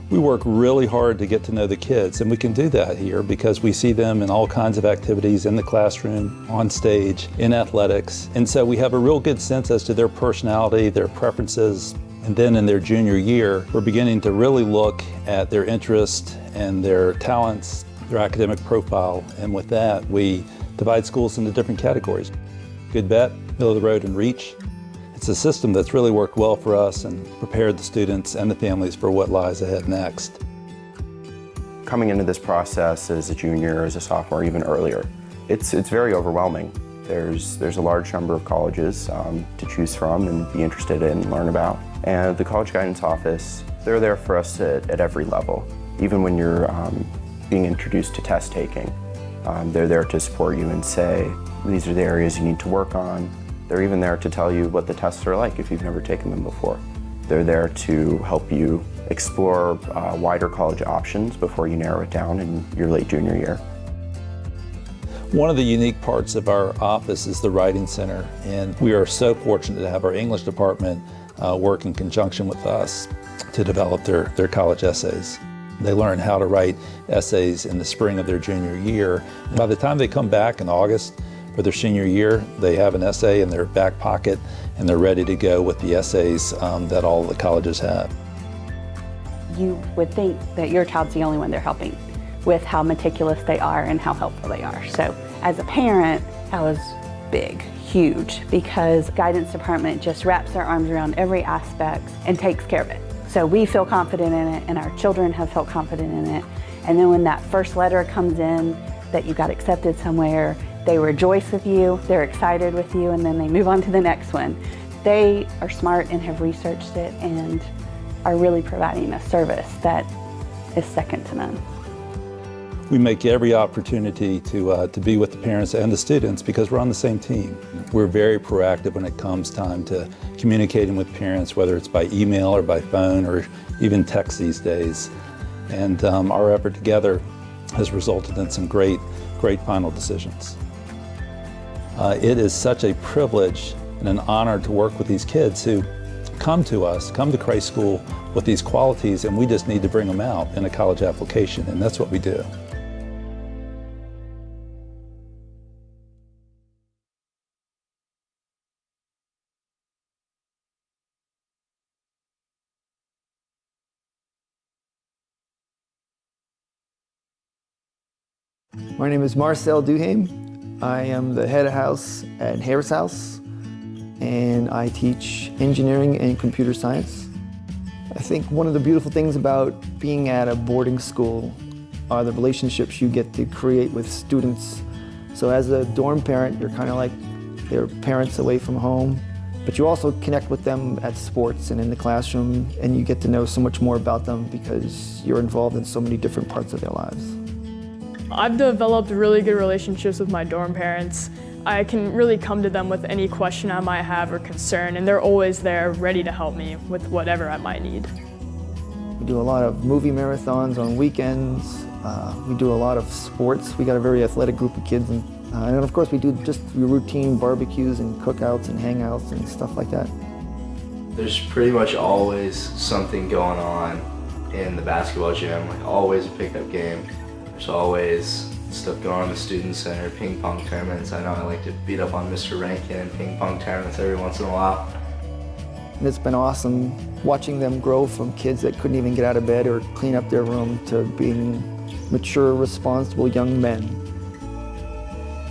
We work really hard to get to know the kids, and we can do that here because we see them in all kinds of activities in the classroom, on stage, in athletics. And so we have a real good sense as to their personality, their preferences. And then in their junior year, we're beginning to really look at their interests and their talents, their academic profile. And with that, we divide schools into different categories. Good bet, middle of the road, and reach. It's a system that's really worked well for us and prepared the students and the families for what lies ahead next. Coming into this process as a junior, as a sophomore, even earlier, it's very overwhelming. There's a large number of colleges to choose from and be interested in and learn about. And the College Guidance Office, they're there for us at every level. Even when you're being introduced to test taking, they're there to support you and say, these are the areas you need to work on. They're even there to tell you what the tests are like if you've never taken them before. They're there to help you explore wider college options before you narrow it down in your late junior year. One of the unique parts of our office is the Writing Center, and we are so fortunate to have our English department work in conjunction with us to develop their college essays. They learn how to write essays in the spring of their junior year. And by the time they come back in August for their senior year, they have an essay in their back pocket and they're ready to go with the essays that all the colleges have. You would think that your child's the only one they're helping with how meticulous they are and how helpful they are. So as a parent, that was big, huge, because guidance department just wraps their arms around every aspect and takes care of it. So we feel confident in it, and our children have felt confident in it. And then when that first letter comes in that you got accepted somewhere, they rejoice with you, they're excited with you, and then they move on to the next one. They are smart and have researched it and are really providing a service that is second to none. We make every opportunity to be with the parents and the students because we're on the same team. We're very proactive when it comes time to communicating with parents, whether it's by email or by phone or even text these days. And our effort together has resulted in some great final decisions. It is such a privilege and an honor to work with these kids who come to Christ School with these qualities, and we just need to bring them out in a college application, and that's what we do. My name is Marcel Duhaime. I am the head of house at Harris House, and I teach engineering and computer science. I think one of the beautiful things about being at a boarding school are the relationships you get to create with students. So as a dorm parent, you're kind of like their parents away from home, but you also connect with them at sports and in the classroom, and you get to know so much more about them because you're involved in so many different parts of their lives. I've developed really good relationships with my dorm parents. I can really come to them with any question I might have or concern, and they're always there ready to help me with whatever I might need. We do a lot of movie marathons on weekends. We do a lot of sports. We got a very athletic group of kids. And of course we do just routine barbecues and cookouts and hangouts and stuff like that. There's pretty much always something going on in the basketball gym, like always a pickup game. There's always stuff going on in the student center, ping pong tournaments. I know I like to beat up on Mr. Rankin in ping pong tournaments every once in a while. And it's been awesome watching them grow from kids that couldn't even get out of bed or clean up their room to being mature, responsible young men.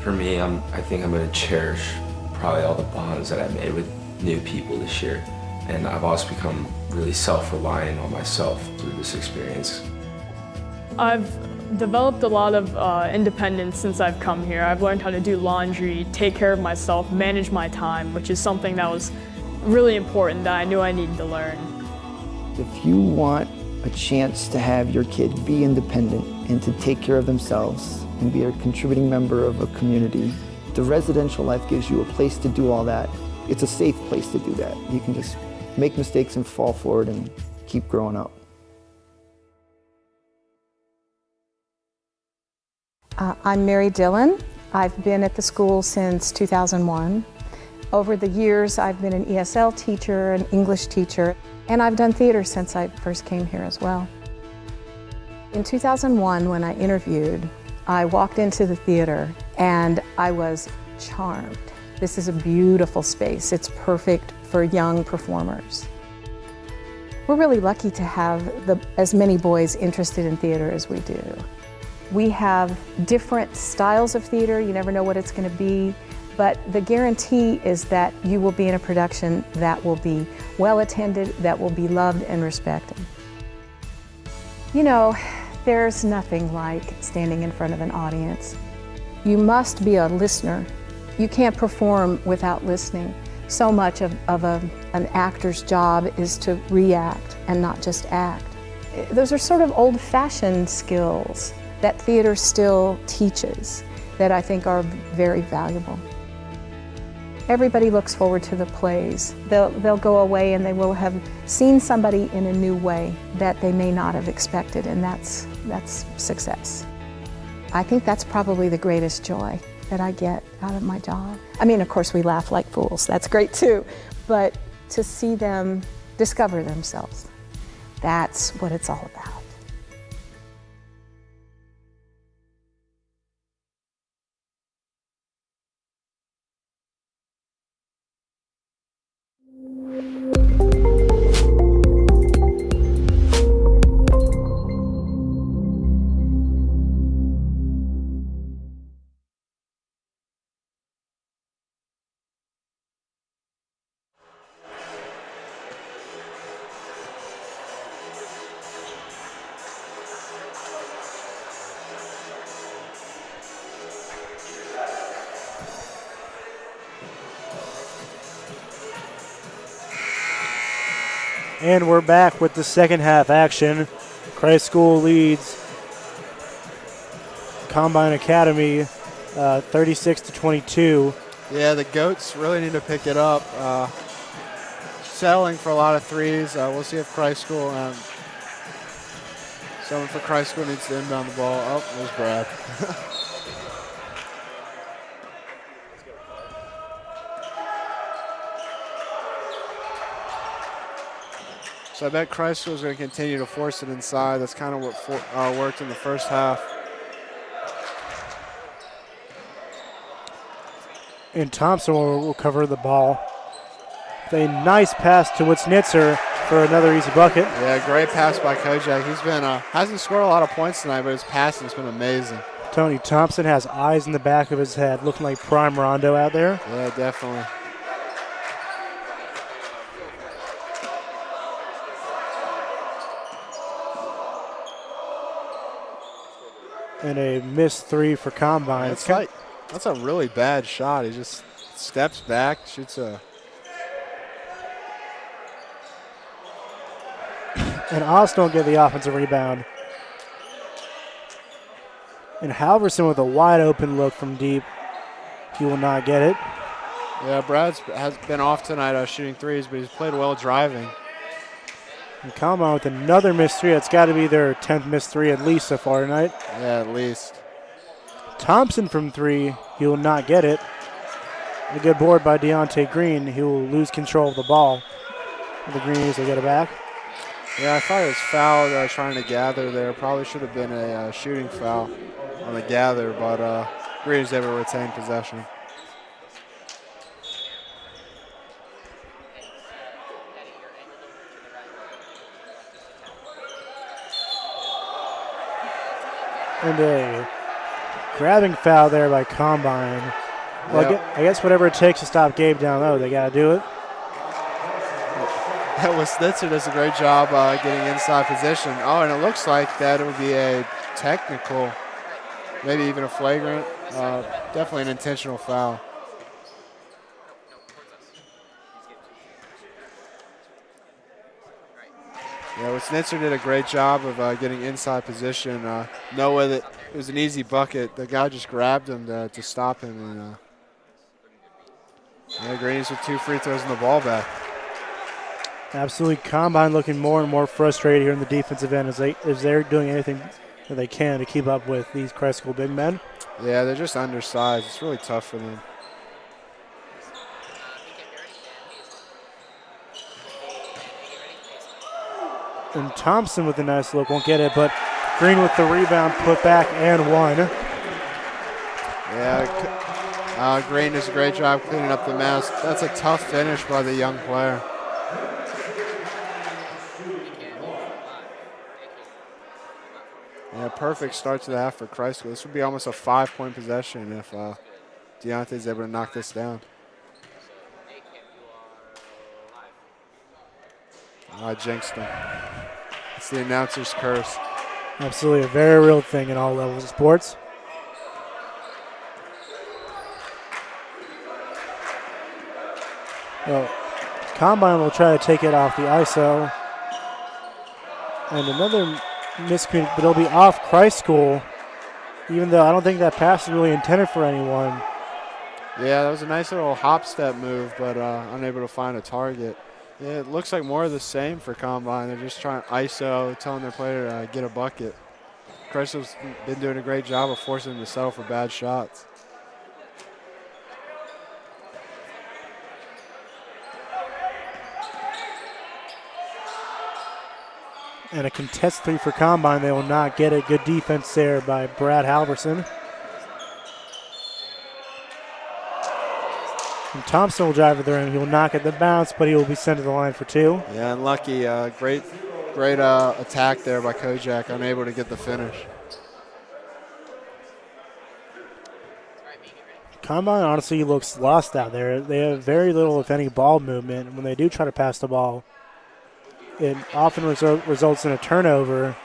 For me, I think I'm going to cherish probably all the bonds that I made with new people this year. And I've also become really self-reliant on myself through this experience. I've developed a lot of independence since I've come here. I've learned how to do laundry, take care of myself, manage my time, which is something that was really important that I knew I needed to learn. If you want a chance to have your kid be independent and to take care of themselves and be a contributing member of a community, the residential life gives you a place to do all that. It's a safe place to do that. You can just make mistakes and fall forward and keep growing up. I'm Mary Dillon. I've been at the school since 2001. Over the years, I've been an ESL teacher, an English teacher, and I've done theater since I first came here as well. In 2001, when I interviewed, I walked into the theater and I was charmed. This is a beautiful space. It's perfect for young performers. We're really lucky to have as many boys interested in theater as we do. We have different styles of theater. You never know what it's going to be, but the guarantee is that you will be in a production that will be well attended, that will be loved and respected. You know, there's nothing like standing in front of an audience. You must be a listener. You can't perform without listening. So much of an actor's job is to react and not just act. Those are sort of old-fashioned skills that theater still teaches that I think are very valuable. Everybody looks forward to the plays. They'll go away and they will have seen somebody in a new way that they may not have expected, and that's success. I think that's probably the greatest joy that I get out of my job. I mean, of course, we laugh like fools. That's great too. But to see them discover themselves, that's what it's all about. And we're back with the second half action. Christ School leads Combine Academy 36-22. Yeah, the Goats really need to pick it up. Settling for a lot of threes. We'll see if Christ School, someone for Christ School needs to inbound the ball. Oh, there's Brad. So I bet Christ School is going to continue to force it inside. That's kind of what worked in the first half. And Thompson will recover the ball. A nice pass to Witznitzer for another easy bucket. Yeah, great pass by Kojak. He's been hasn't scored a lot of points tonight, but his passing has been amazing. Tony Thompson has eyes in the back of his head, looking like prime Rondo out there. Yeah, definitely. And a missed three for Combine. That's a really bad shot. He just steps back, shoots a. And Austin will get the offensive rebound. And Halverson with a wide open look from deep. He will not get it. Yeah, Brad has been off tonight shooting threes, but he's played well driving. And Combine with another missed three. That's got to be their 10th missed three at least so far tonight. Yeah, at least. Thompson from three. He will not get it. A good board by Deontay Green. He will lose control of the ball. The Greenies will get it back. Yeah, I thought it was fouled trying to gather there. Probably should have been a shooting foul on the gather, but Greenies able to retain possession. And a grabbing foul there by Combine. Well, Yep. I guess whatever it takes to stop Gabe down low, they got to do it. Snitzer does a great job getting inside position. Oh, and it looks like that it would be a technical, maybe even a flagrant, definitely an intentional foul. Yeah, Snitzer did a great job of getting inside position. No way that it was an easy bucket. The guy just grabbed him to stop him. And Greenies with 2 free throws and the ball back. Absolutely. Combine looking more and more frustrated here in the defensive end as they're doing anything that they can to keep up with these Christ School big men. Yeah, they're just undersized. It's really tough for them. And Thompson with a nice look, won't get it, but Green with the rebound, put back, and one. Yeah, Green does a great job cleaning up the mess. That's a tough finish by the young player. Yeah, perfect start to the half for Christ School. This would be almost a 5-point possession if Deontay's able to knock this down. I jinxed him. It's the announcer's curse. Absolutely a very real thing in all levels of sports. Well, Combine will try to take it off the ISO. And another miscommunication, but it'll be off Christ School, even though I don't think that pass is really intended for anyone. Yeah, that was a nice little hop step move, but unable to find a target. Yeah, it looks like more of the same for Combine. They're just trying ISO, telling their player to get a bucket. Christop's been doing a great job of forcing them to settle for bad shots. And a contest three for Combine. They will not get it. Good defense there by Brad Halverson. And Thompson will drive to the rim. He will not get the bounce, but he will be sent to the line for two. Yeah, unlucky. Great attack there by Kojak, unable to get the finish. Combine honestly looks lost out there. They have very little, if any, ball movement. When they do try to pass the ball, it often results in a turnover.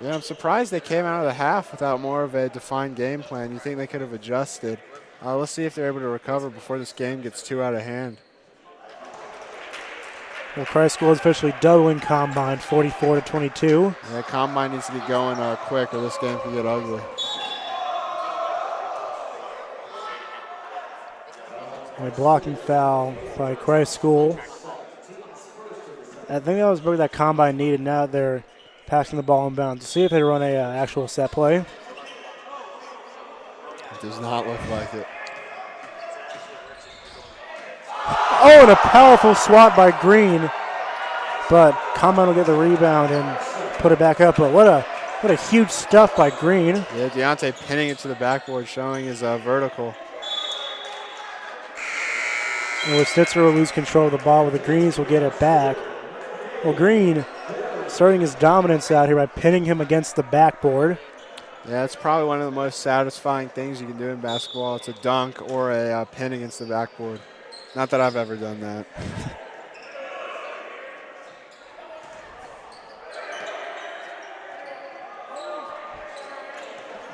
Yeah, I'm surprised they came out of the half without more of a defined game plan. You think they could have adjusted. Let's see if they're able to recover before this game gets too out of hand. Well, Christ School is officially doubling Combine, 44-22. Yeah, Combine needs to get going quick or this game can get ugly. A blocking foul by Christ School. I think that was really that Combine needed. Now they're passing the ball inbounds. To see if they run a actual set play. It does not look like it. Oh, and a powerful swat by Green. But Combine will get the rebound and put it back up. But what a huge stuff by Green. Yeah, Deontay pinning it to the backboard, showing his vertical. And with Snitzer will lose control of the ball, but the Greens will get it back. Well, Green starting his dominance out here by pinning him against the backboard. Yeah, it's probably one of the most satisfying things you can do in basketball. It's a dunk or a pin against the backboard. Not that I've ever done that.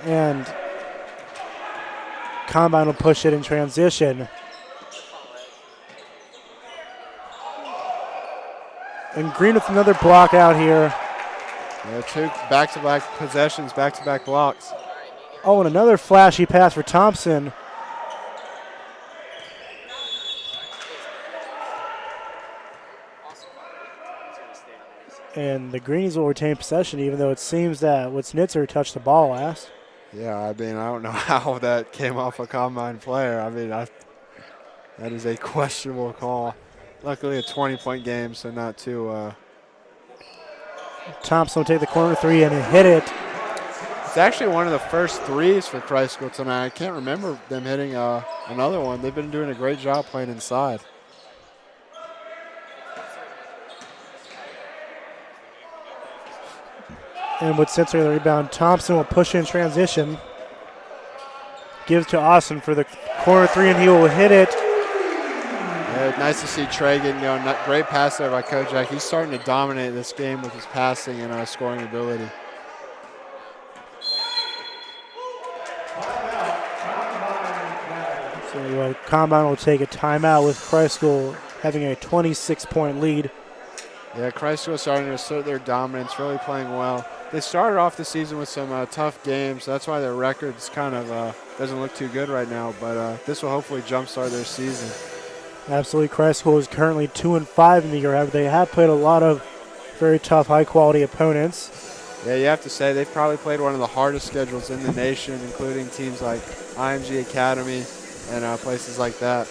And Combine will push it in transition. And Green with another block out here. Yeah, two back-to-back possessions, back-to-back blocks. Oh, and another flashy pass for Thompson. And the Greenies will retain possession, even though it seems that Snitzer touched the ball last. Yeah, I mean, I don't know how that came off a Combine player. I mean, that is a questionable call. Luckily, a 20-point game, so not too. Thompson will take the corner three and hit it. It's actually one of the first threes for Christ School tonight. I can't remember them hitting another one. They've been doing a great job playing inside. And with Snitzer the rebound, Thompson will push in transition. Gives to Austin for the corner three, and he will hit it. Yeah, nice to see Trey getting going. Great pass there by Kojak. He's starting to dominate this game with his passing and scoring ability. So Combine will take a timeout with Christ School having a 26-point lead. Yeah, Christ School starting to assert their dominance, really playing well. They started off the season with some tough games. So that's why their record's kind of doesn't look too good right now. But this will hopefully jumpstart their season. Absolutely, Christ School is currently 2-5 in the year. They have played a lot of very tough, high-quality opponents. Yeah, you have to say they've probably played one of the hardest schedules in the nation, including teams like IMG Academy and places like that.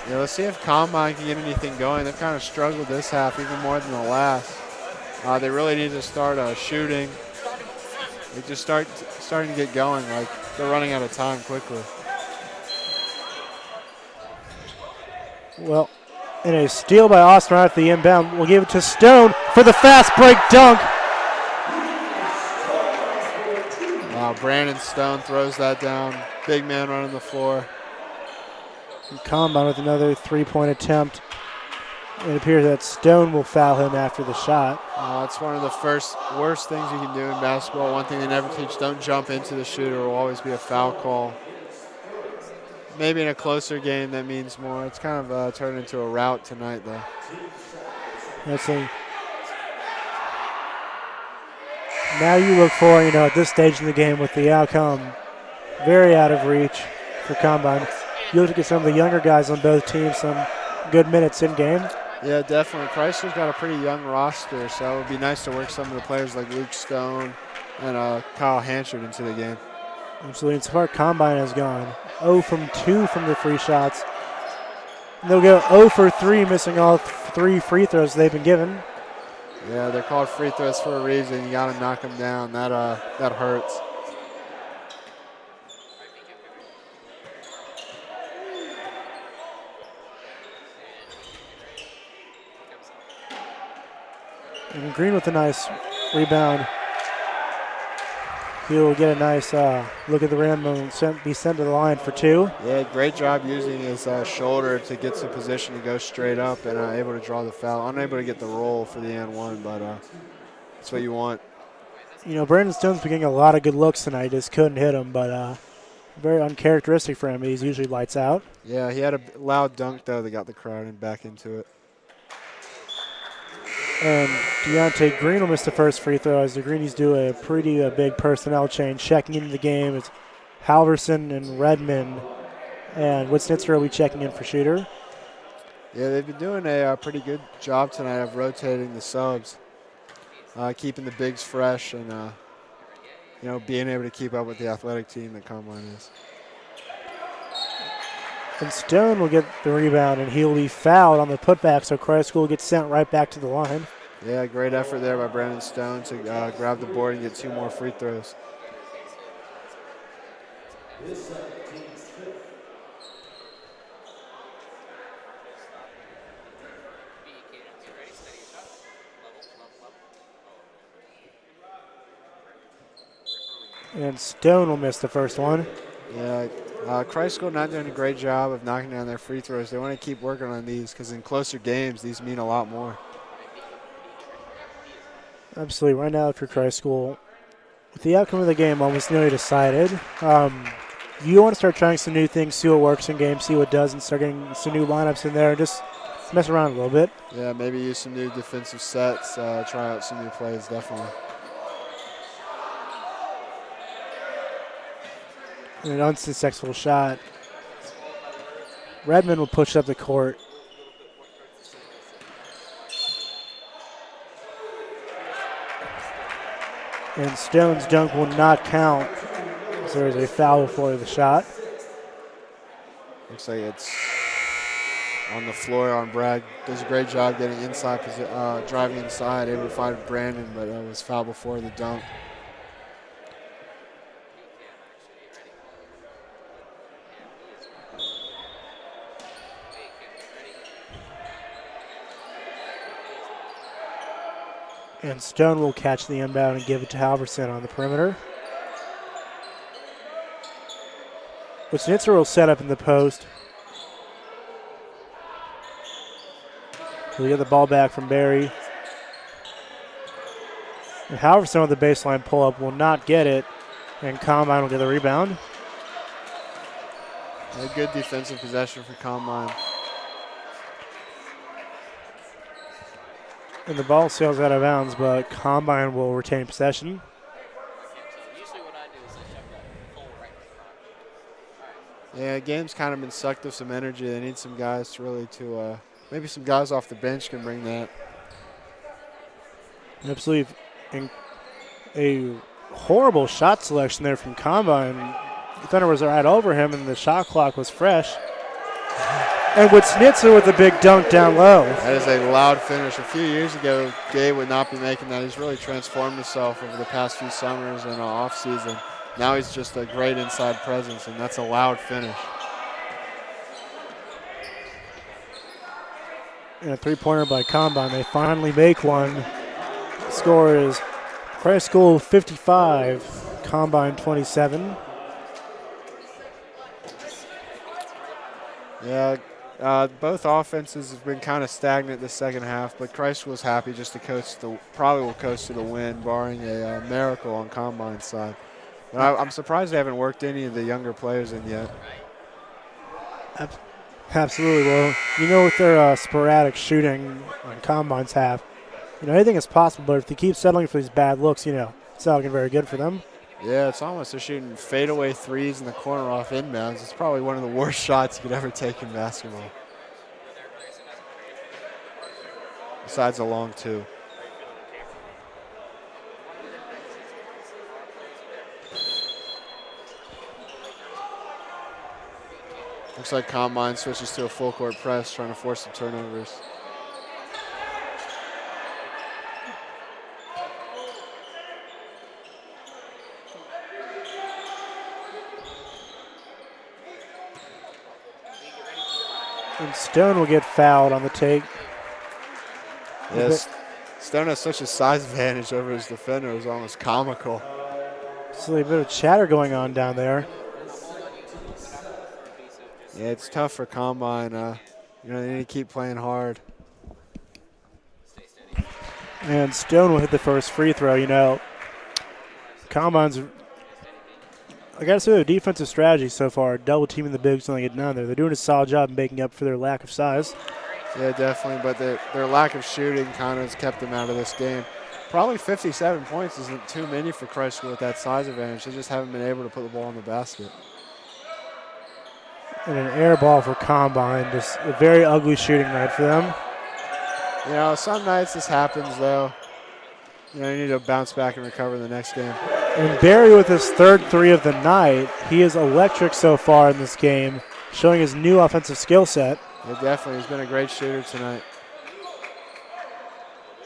Yeah, let's see if Combine can get anything going. They've kind of struggled this half even more than the last. They really need to start shooting. They just starting to get going. Like they're running out of time quickly. Well, and a steal by Austin right at the inbound. We'll give it to Stone for the fast break dunk. Wow, Brandon Stone throws that down. Big man running the floor. And Combine with another three-point attempt. It appears that Stone will foul him after the shot. It's one of the worst things you can do in basketball. One thing they never teach, don't jump into the shooter. It will always be a foul call. Maybe in a closer game that means more. It's kind of turned into a rout tonight, though. Now you look for, at this stage in the game with the outcome very out of reach for Combine. You look to get some of the younger guys on both teams some good minutes in game. Yeah, definitely. Chrysler's got a pretty young roster, so it would be nice to work some of the players like Luke Stone and Kyle Hanchard into the game. Absolutely. And so far, Combine has gone 0 from 2 from the free shots. And they'll go 0 for 3, missing all 3 free throws they've been given. Yeah, they're called free throws for a reason. You got to knock them down. That hurts. And Green with a nice rebound. He'll get a nice look at the rim and be sent to the line for two. Yeah, great job using his shoulder to get some position to go straight up and able to draw the foul. Unable to get the roll for the and one, but that's what you want. You know, Brandon Stone's been getting a lot of good looks tonight. Just couldn't hit him, but very uncharacteristic for him. He's usually lights out. Yeah, he had a loud dunk, though, that got the crowd and back into it. And Deontay Green will miss the first free throw as the Greenies do a pretty big personnel change. Checking into the game is Halverson and Redmond. And Witznitzer will be checking in for shooter. Yeah, they've been doing a pretty good job tonight of rotating the subs, keeping the bigs fresh and, you know, being able to keep up with the athletic team that Combine is. And Stone will get the rebound, and he'll be fouled on the putback, so Christ School gets sent right back to the line. Yeah, great effort there by Brandon Stone to grab the board and get 2 more free throws. And Stone will miss the first one. Yeah, Christ School not doing a great job of knocking down their free throws. They want to keep working on these because in closer games, these mean a lot more. Absolutely. Right now, if you're Christ School, with the outcome of the game almost nearly decided, you want to start trying some new things, see what works in games, see what doesn't, start getting some new lineups in there, and just mess around a little bit. Yeah, maybe use some new defensive sets, try out some new plays, definitely. And an unsuccessful shot. Redmond will push up the court. And Stone's dunk will not count. So there's a foul before the shot. Looks like it's on the floor on Bragg. Does a great job getting inside, driving inside, able to find Brandon, but it was foul before the dunk. And Stone will catch the inbound and give it to Halverson on the perimeter. But Schnitzer will set up in the post. He'll get the ball back from Barry. And Halverson with the baseline pull-up will not get it, and Combine will get the rebound. A good defensive possession for Combine. And the ball sails out of bounds, but Combine will retain possession. Yeah, game's kind of been sucked of some energy. They need some guys to really maybe some guys off the bench can bring that. Absolutely. A horrible shot selection there from Combine. The defender was right over him, and the shot clock was fresh. And with Schnitzer with a big dunk down low. That is a loud finish. A few years ago, Gabe would not be making that. He's really transformed himself over the past few summers and off season. Now he's just a great inside presence, and that's a loud finish. And a three-pointer by Combine. They finally make one. The score is Christ School 55, Combine 27. Yeah, both offenses have been kind of stagnant this second half, but Christ was happy just to probably will coast to the win, barring a miracle on Combine's side. But I'm surprised they haven't worked any of the younger players in yet. Absolutely. Well, you know, with their sporadic shooting on Combine's half, you know, anything is possible, but if they keep settling for these bad looks, you know, it's not looking very good for them. Yeah, it's almost they're shooting fadeaway threes in the corner off inbounds. It's probably one of the worst shots you could ever take in basketball. Besides a long two. Looks like Combine switches to a full court press, trying to force some turnovers. And Stone will get fouled on the take. Yes, Stone has such a size advantage over his defender. It was almost comical. So a bit of chatter going on down there. Yeah, it's tough for Combine. They need to keep playing hard. And Stone will hit the first free throw. Combine's, I got to say, their defensive strategy so far, double teaming the bigs when they get down there. They're doing a solid job making up for their lack of size. Yeah, definitely, but their lack of shooting kind of has kept them out of this game. Probably 57 points isn't too many for Christ School with that size advantage. They just haven't been able to put the ball in the basket. And an air ball for Combine. Just a very ugly shooting night for them. Some nights this happens, though. You need to bounce back and recover the next game. And Barry with his third three of the night. He is electric so far in this game, showing his new offensive skill set. Yeah, definitely. He's been a great shooter tonight.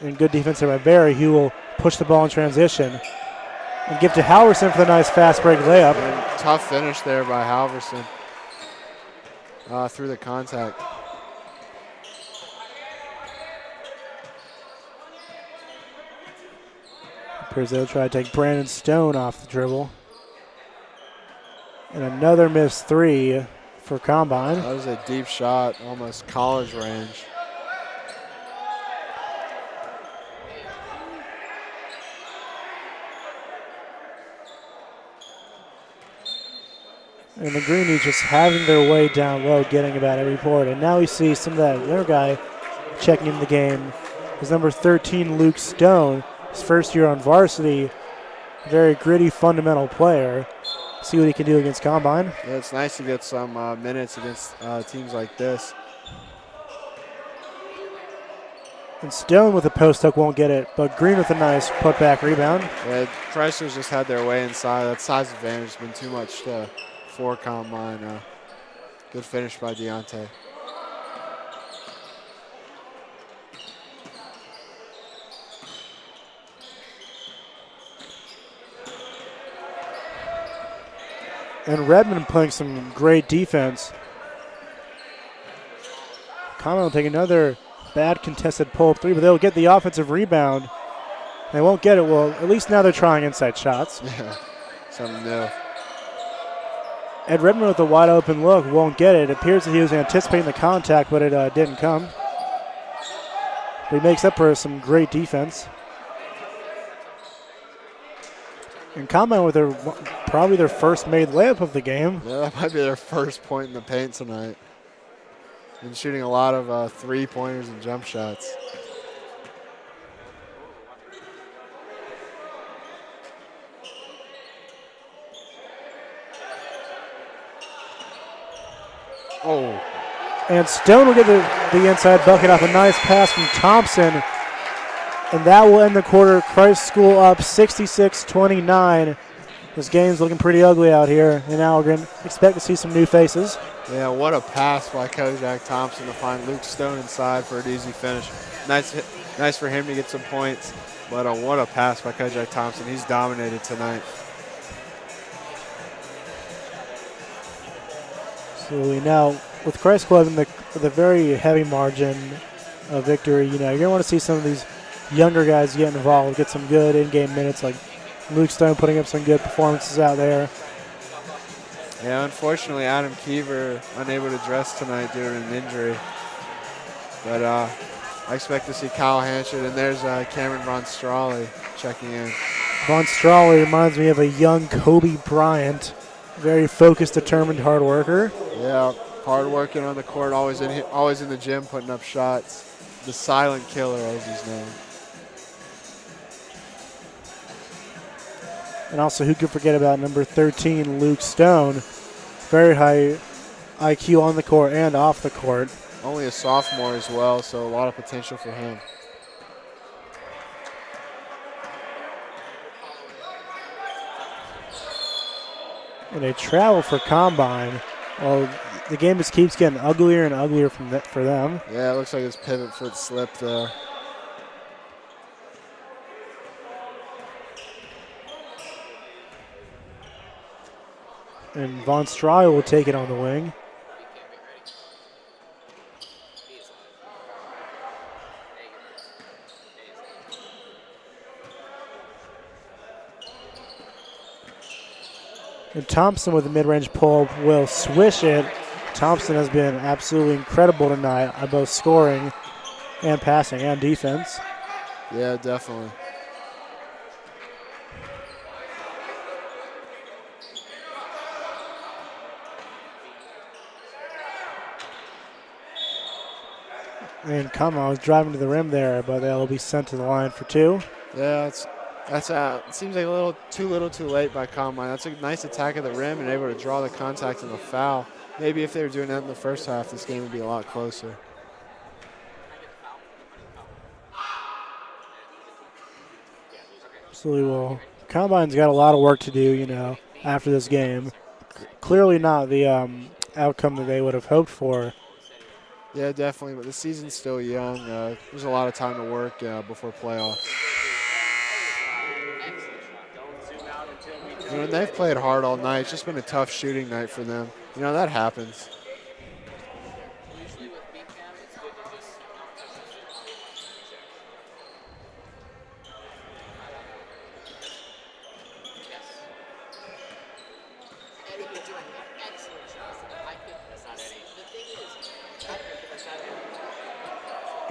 And good defense there by Barry, who will push the ball in transition and give to Halverson for the nice fast break layup. And tough finish there by Halverson through the contact. Appears they'll try to take Brandon Stone off the dribble. And another missed three for Combine. That was a deep shot, almost college range. And the Greenies just having their way down low, getting about every board. And now we see some of that other guy checking in the game. His number 13, Luke Stone, his first year on varsity. Very gritty, fundamental player. See what he can do against Combine. Yeah, it's nice to get some minutes against teams like this. And Stone with a post hook won't get it, but Green with a nice putback rebound. Yeah, Chrysler's just had their way inside. That size advantage has been too much for Combine. Good finish by Deontay. And Redmond playing some great defense. Combine will take another bad contested pull-up three, but they'll get the offensive rebound. They won't get it. Well, at least now they're trying inside shots. Yeah, something new. Ed Redmond with a wide open look won't get it. It appears that he was anticipating the contact, but it didn't come. But he makes up for some great defense. And Combine with probably their first made layup of the game. Yeah, that might be their first point in the paint tonight. Been shooting a lot of three-pointers and jump shots. Oh. And Stone will get the inside bucket off a nice pass from Thompson. And that will end the quarter. Christ School up 66-29. This game's looking pretty ugly out here in Algren. Expect to see some new faces. Yeah, what a pass by Kojak Thompson to find Luke Stone inside for an easy finish. Nice for him to get some points. But what a pass by Kojak Thompson. He's dominated tonight. So we now, with Christ School having the very heavy margin of victory, you're going to want to see some of these younger guys get involved, get some good in-game minutes, like Luke Stone putting up some good performances out there. Yeah, unfortunately, Adam Keever unable to dress tonight due to an injury. But I expect to see Kyle Hanchett, and there's Cameron Von Strawley checking in. Von Strawley reminds me of a young Kobe Bryant. Very focused, determined, hard worker. Yeah, hard working on the court, always in the gym putting up shots. The silent killer, as he's known. And also, who could forget about number 13, Luke Stone. Very high IQ on the court and off the court. Only a sophomore as well, so a lot of potential for him. And a travel for Combine. Well, the game just keeps getting uglier and uglier for them. Yeah, it looks like his pivot foot slipped there. And Von Strawley will take it on the wing. And Thompson with a mid-range pull will swish it. Thompson has been absolutely incredible tonight on both scoring and passing and defense. Yeah, definitely. And Kama was driving to the rim there, but they'll be sent to the line for two. Yeah, it seems like too little too late by Combine. That's a nice attack at the rim and able to draw the contact and the foul. Maybe if they were doing that in the first half, this game would be a lot closer. Absolutely. Well, Combine's got a lot of work to do, after this game. Clearly not the outcome that they would have hoped for. Yeah, definitely, but the season's still young. There's a lot of time to work before playoffs. They've played hard all night. It's just been a tough shooting night for them. That happens.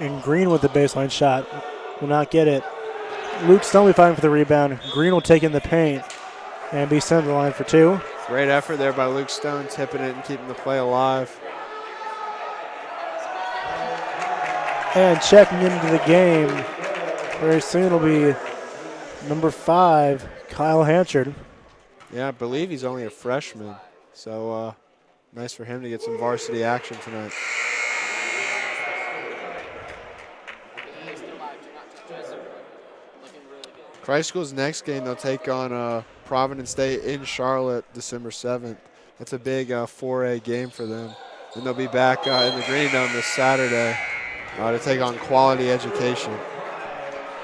And Green with the baseline shot will not get it. Luke Stone will be fighting for the rebound. Green will take in the paint and be sent to the line for two. Great effort there by Luke Stone, tipping it and keeping the play alive. And checking into the game very soon will be number 5, Kyle Hanchard. Yeah, I believe he's only a freshman, so nice for him to get some varsity action tonight. Christ School's next game, they'll take on Providence State in Charlotte December 7th. That's a big 4A game for them. And they'll be back in the Green Dome this Saturday to take on quality education.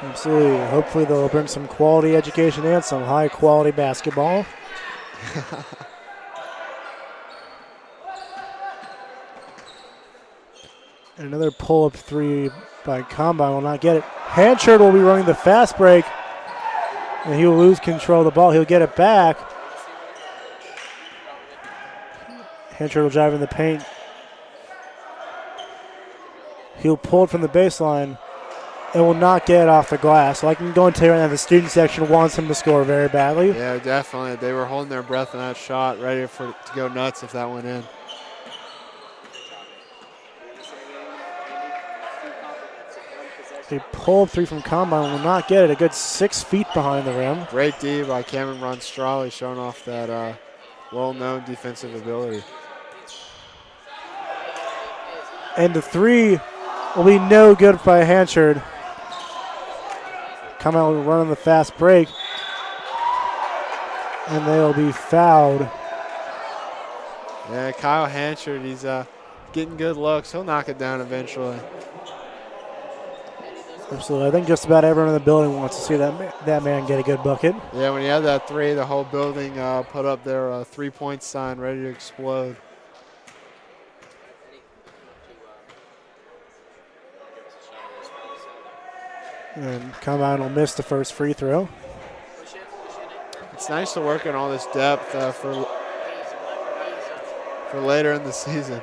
Absolutely. Hopefully they'll bring some quality education and some high-quality basketball. And another pull-up three by Combine will not get it. Hanchard will be running the fast break, and he will lose control of the ball. He'll get it back. Hanchard will drive in the paint. He'll pull it from the baseline and will not get it off the glass. So I can go and tell you right now, the student section wants him to score very badly. Yeah, definitely. They were holding their breath in that shot, ready for it to go nuts if that went in. A pull-up three from Combine will not get it. A good 6 feet behind the rim. Great D by Cameron Ronstrali, showing off that well-known defensive ability. And the three will be no good by Hanchard. Come out running the fast break. And they'll be fouled. Yeah, Kyle Hanchard, he's getting good looks. He'll knock it down eventually. Absolutely. I think just about everyone in the building wants to see that man get a good bucket. Yeah, when you have that three, the whole building put up their three-point sign ready to explode. And Combine will miss the first free throw. It's nice to work on all this depth for later in the season.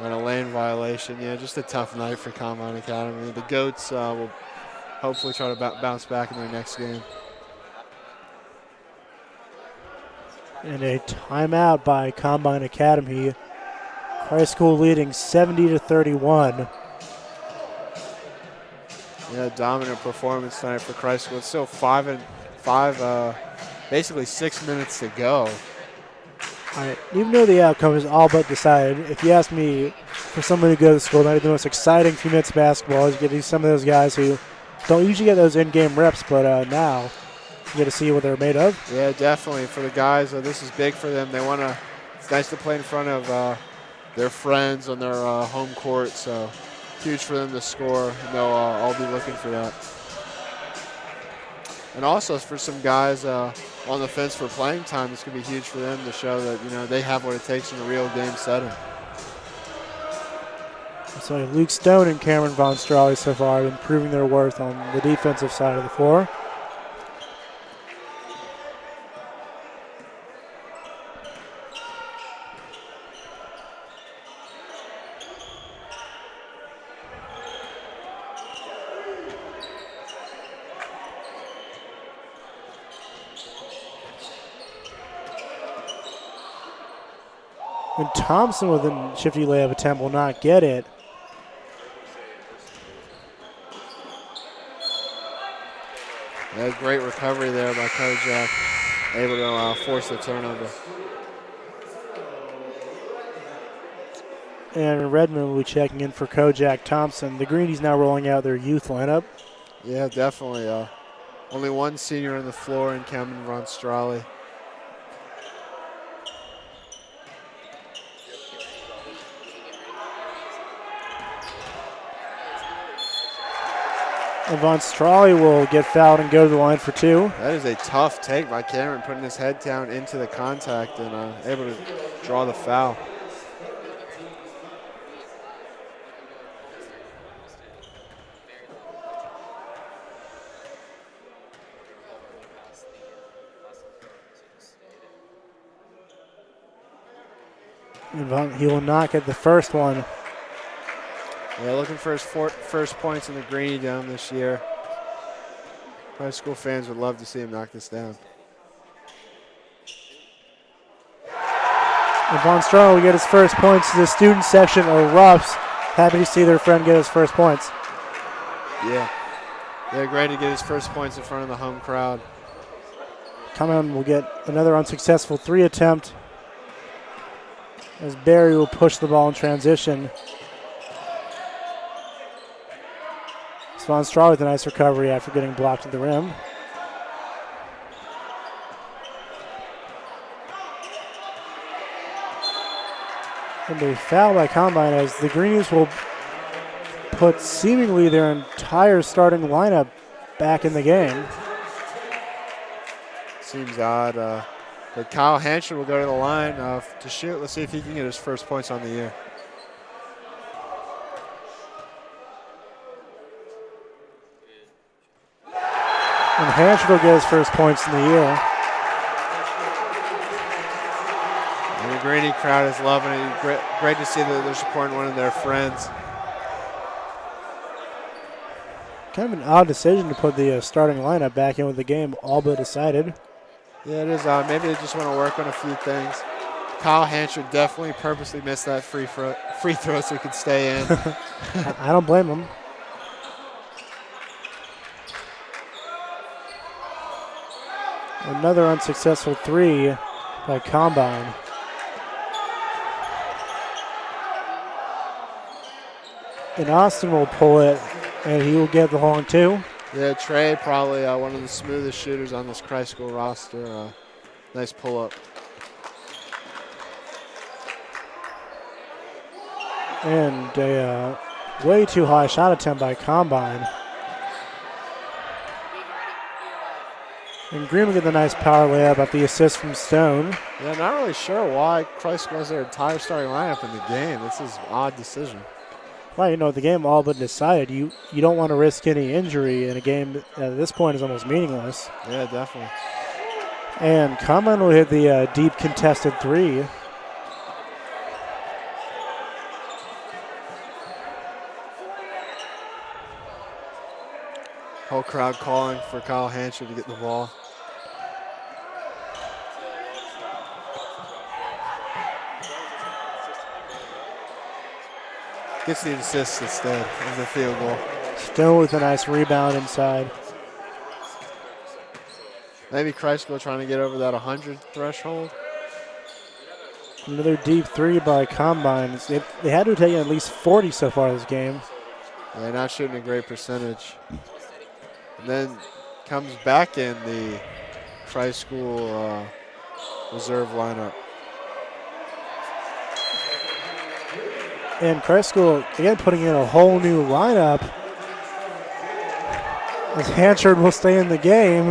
And a lane violation. Yeah, just a tough night for Combine Academy. The Goats will hopefully try to bounce back in their next game. And a timeout by Combine Academy. High School leading 70-31. Yeah, dominant performance tonight for Christ School. It's still 5-5, basically 6 minutes to go. All right, even though the outcome is all but decided, if you ask me, for someone to go to school, maybe the most exciting few minutes of basketball is getting some of those guys who don't usually get those in-game reps, but now you get to see what they're made of. Yeah, definitely. For the guys, this is big for them. They want to. It's nice to play in front of their friends on their home court, so huge for them to score, and they'll all be looking for that. And also for some guys on the fence for playing time, it's going to be huge for them to show that they have what it takes in a real game setting. So Luke Stone and Cameron Von Strawley so far have been proving their worth on the defensive side of the floor. And Thompson with a shifty layup attempt will not get it. Yeah, great recovery there by Kojak, able to force the turnover. And Redmond will be checking in for Kojak Thompson. The Greenies now rolling out their youth lineup. Yeah, definitely. Only one senior on the floor in Cameron Von Strawley. And Von Strawley will get fouled and go to the line for two. That is a tough take by Cameron, putting his head down into the contact and able to draw the foul. And he will not get the first one. Yeah, looking for his first points in the Greenie Dome this year. High school fans would love to see him knock this down. And Von Strawley will get his first points. The student section erupts. Happy to see their friend get his first points. Yeah, great to get his first points in front of the home crowd. Cameron will get another unsuccessful three attempt as Barry will push the ball in transition. Von Strawley with a nice recovery after getting blocked at the rim. And a foul by Combine as the Greenies will put seemingly their entire starting lineup back in the game. Seems odd, but Kyle Hanschen will go to the line to shoot. Let's see if he can get his first points on the year. And Hanschen will get his first points in the year. And the Greenie crowd is loving it. Great to see that they're supporting one of their friends. Kind of an odd decision to put the starting lineup back in with the game all but decided. Yeah, it is. Maybe they just want to work on a few things. Kyle Hanschen definitely purposely missed that free throw so he could stay in. I don't blame him. Another unsuccessful three by Combine. And Austin will pull it, and he will get the long two. Yeah, Trey probably one of the smoothest shooters on this Christ School roster. Nice pull-up. And a way too high shot attempt by Combine. And Green will get the nice power layup off the assist from Stone. Yeah, not really sure why Christ School has their entire starting lineup in the game. This is an odd decision. Well, you know, the game all but decided. You don't want to risk any injury in a game that at this point is almost meaningless. Yeah, definitely. And Combine will hit the deep contested three. Whole crowd calling for Kyle Hanschen to get the ball. Gets the assist instead of the field goal. Stone with a nice rebound inside. Maybe Christ School trying to get over that 100 threshold. Another deep three by Combine. They had to have taken at least 40 so far this game. Yeah, not shooting a great percentage. And then comes back in the Christ School reserve lineup. And Christ School, again, putting in a whole new lineup. As Hanchard will stay in the game.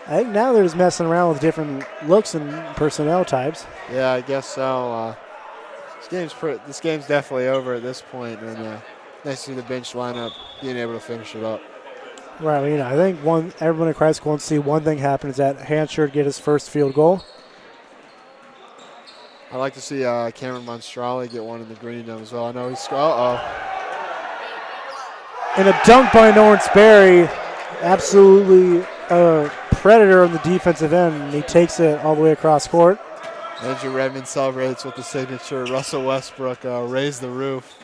I think now they're just messing around with different looks and personnel types. Yeah, I guess so. This game's definitely over at this point, and nice to see the bench lineup being able to finish it up. Right, well, I think everyone at Christ School wants to see one thing happen is that Hanchard get his first field goal. I'd like to see Cameron Monstrali get one in the Green Dome as well. I know he's and a dunk by Lawrence Berry, absolutely a predator on the defensive end, and he takes it all the way across court. Andrew Redmond celebrates with the signature. Russell Westbrook raised the roof.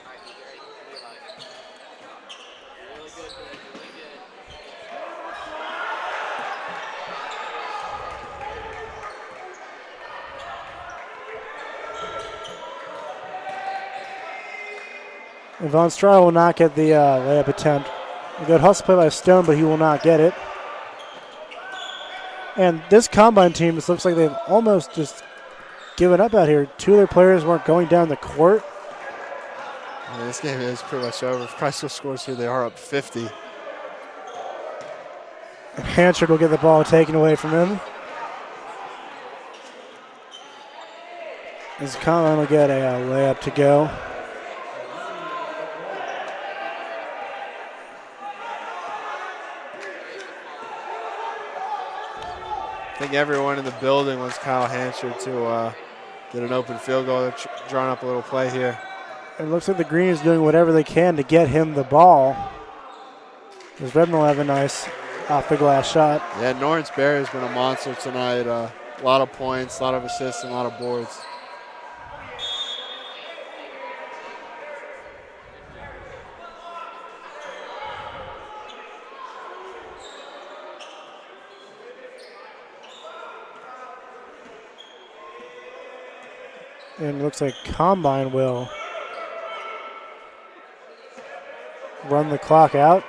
Von Strahl will not get the layup attempt. A good hustle play by Stone, but he will not get it. And this Combine team, it looks like they've almost just given up out here. Two of their players weren't going down the court. This game is pretty much over. If Christ School scores here, they are up 50. Hanchard will get the ball taken away from him. As Combine will get a layup to go. I think everyone in the building wants Kyle Hanchard to get an open field goal. They're drawing up a little play here. It looks like the Green is doing whatever they can to get him the ball. As Redmond will have a nice off-the-glass shot. Yeah, Lawrence Berry has been a monster tonight. A lot of points, a lot of assists, and a lot of boards. And it looks like Combine will run the clock out.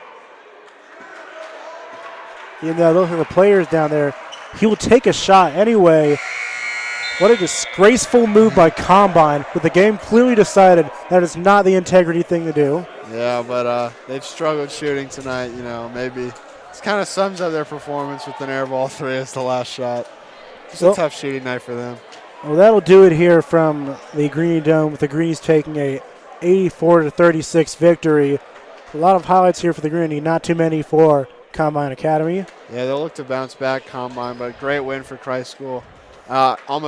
Even though those are the players down there, he will take a shot anyway. What a disgraceful move by Combine, with the game clearly decided that is not the integrity thing to do. Yeah, but they've struggled shooting tonight. Maybe this kind of sums up their performance with an air ball three as the last shot. It's a tough shooting night for them. Well, that'll do it here from the Greenie Dome, with the Greenies taking a 84-36 victory. A lot of highlights here for the Greenie, not too many for Combine Academy. Yeah, they'll look to bounce back, Combine, but great win for Christ School. I'm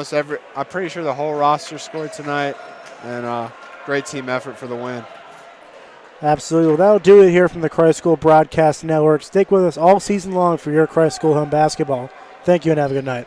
pretty sure the whole roster scored tonight, and great team effort for the win. Absolutely. Well, that'll do it here from the Christ School Broadcast Network. Stick with us all season long for your Christ School home basketball. Thank you and have a good night.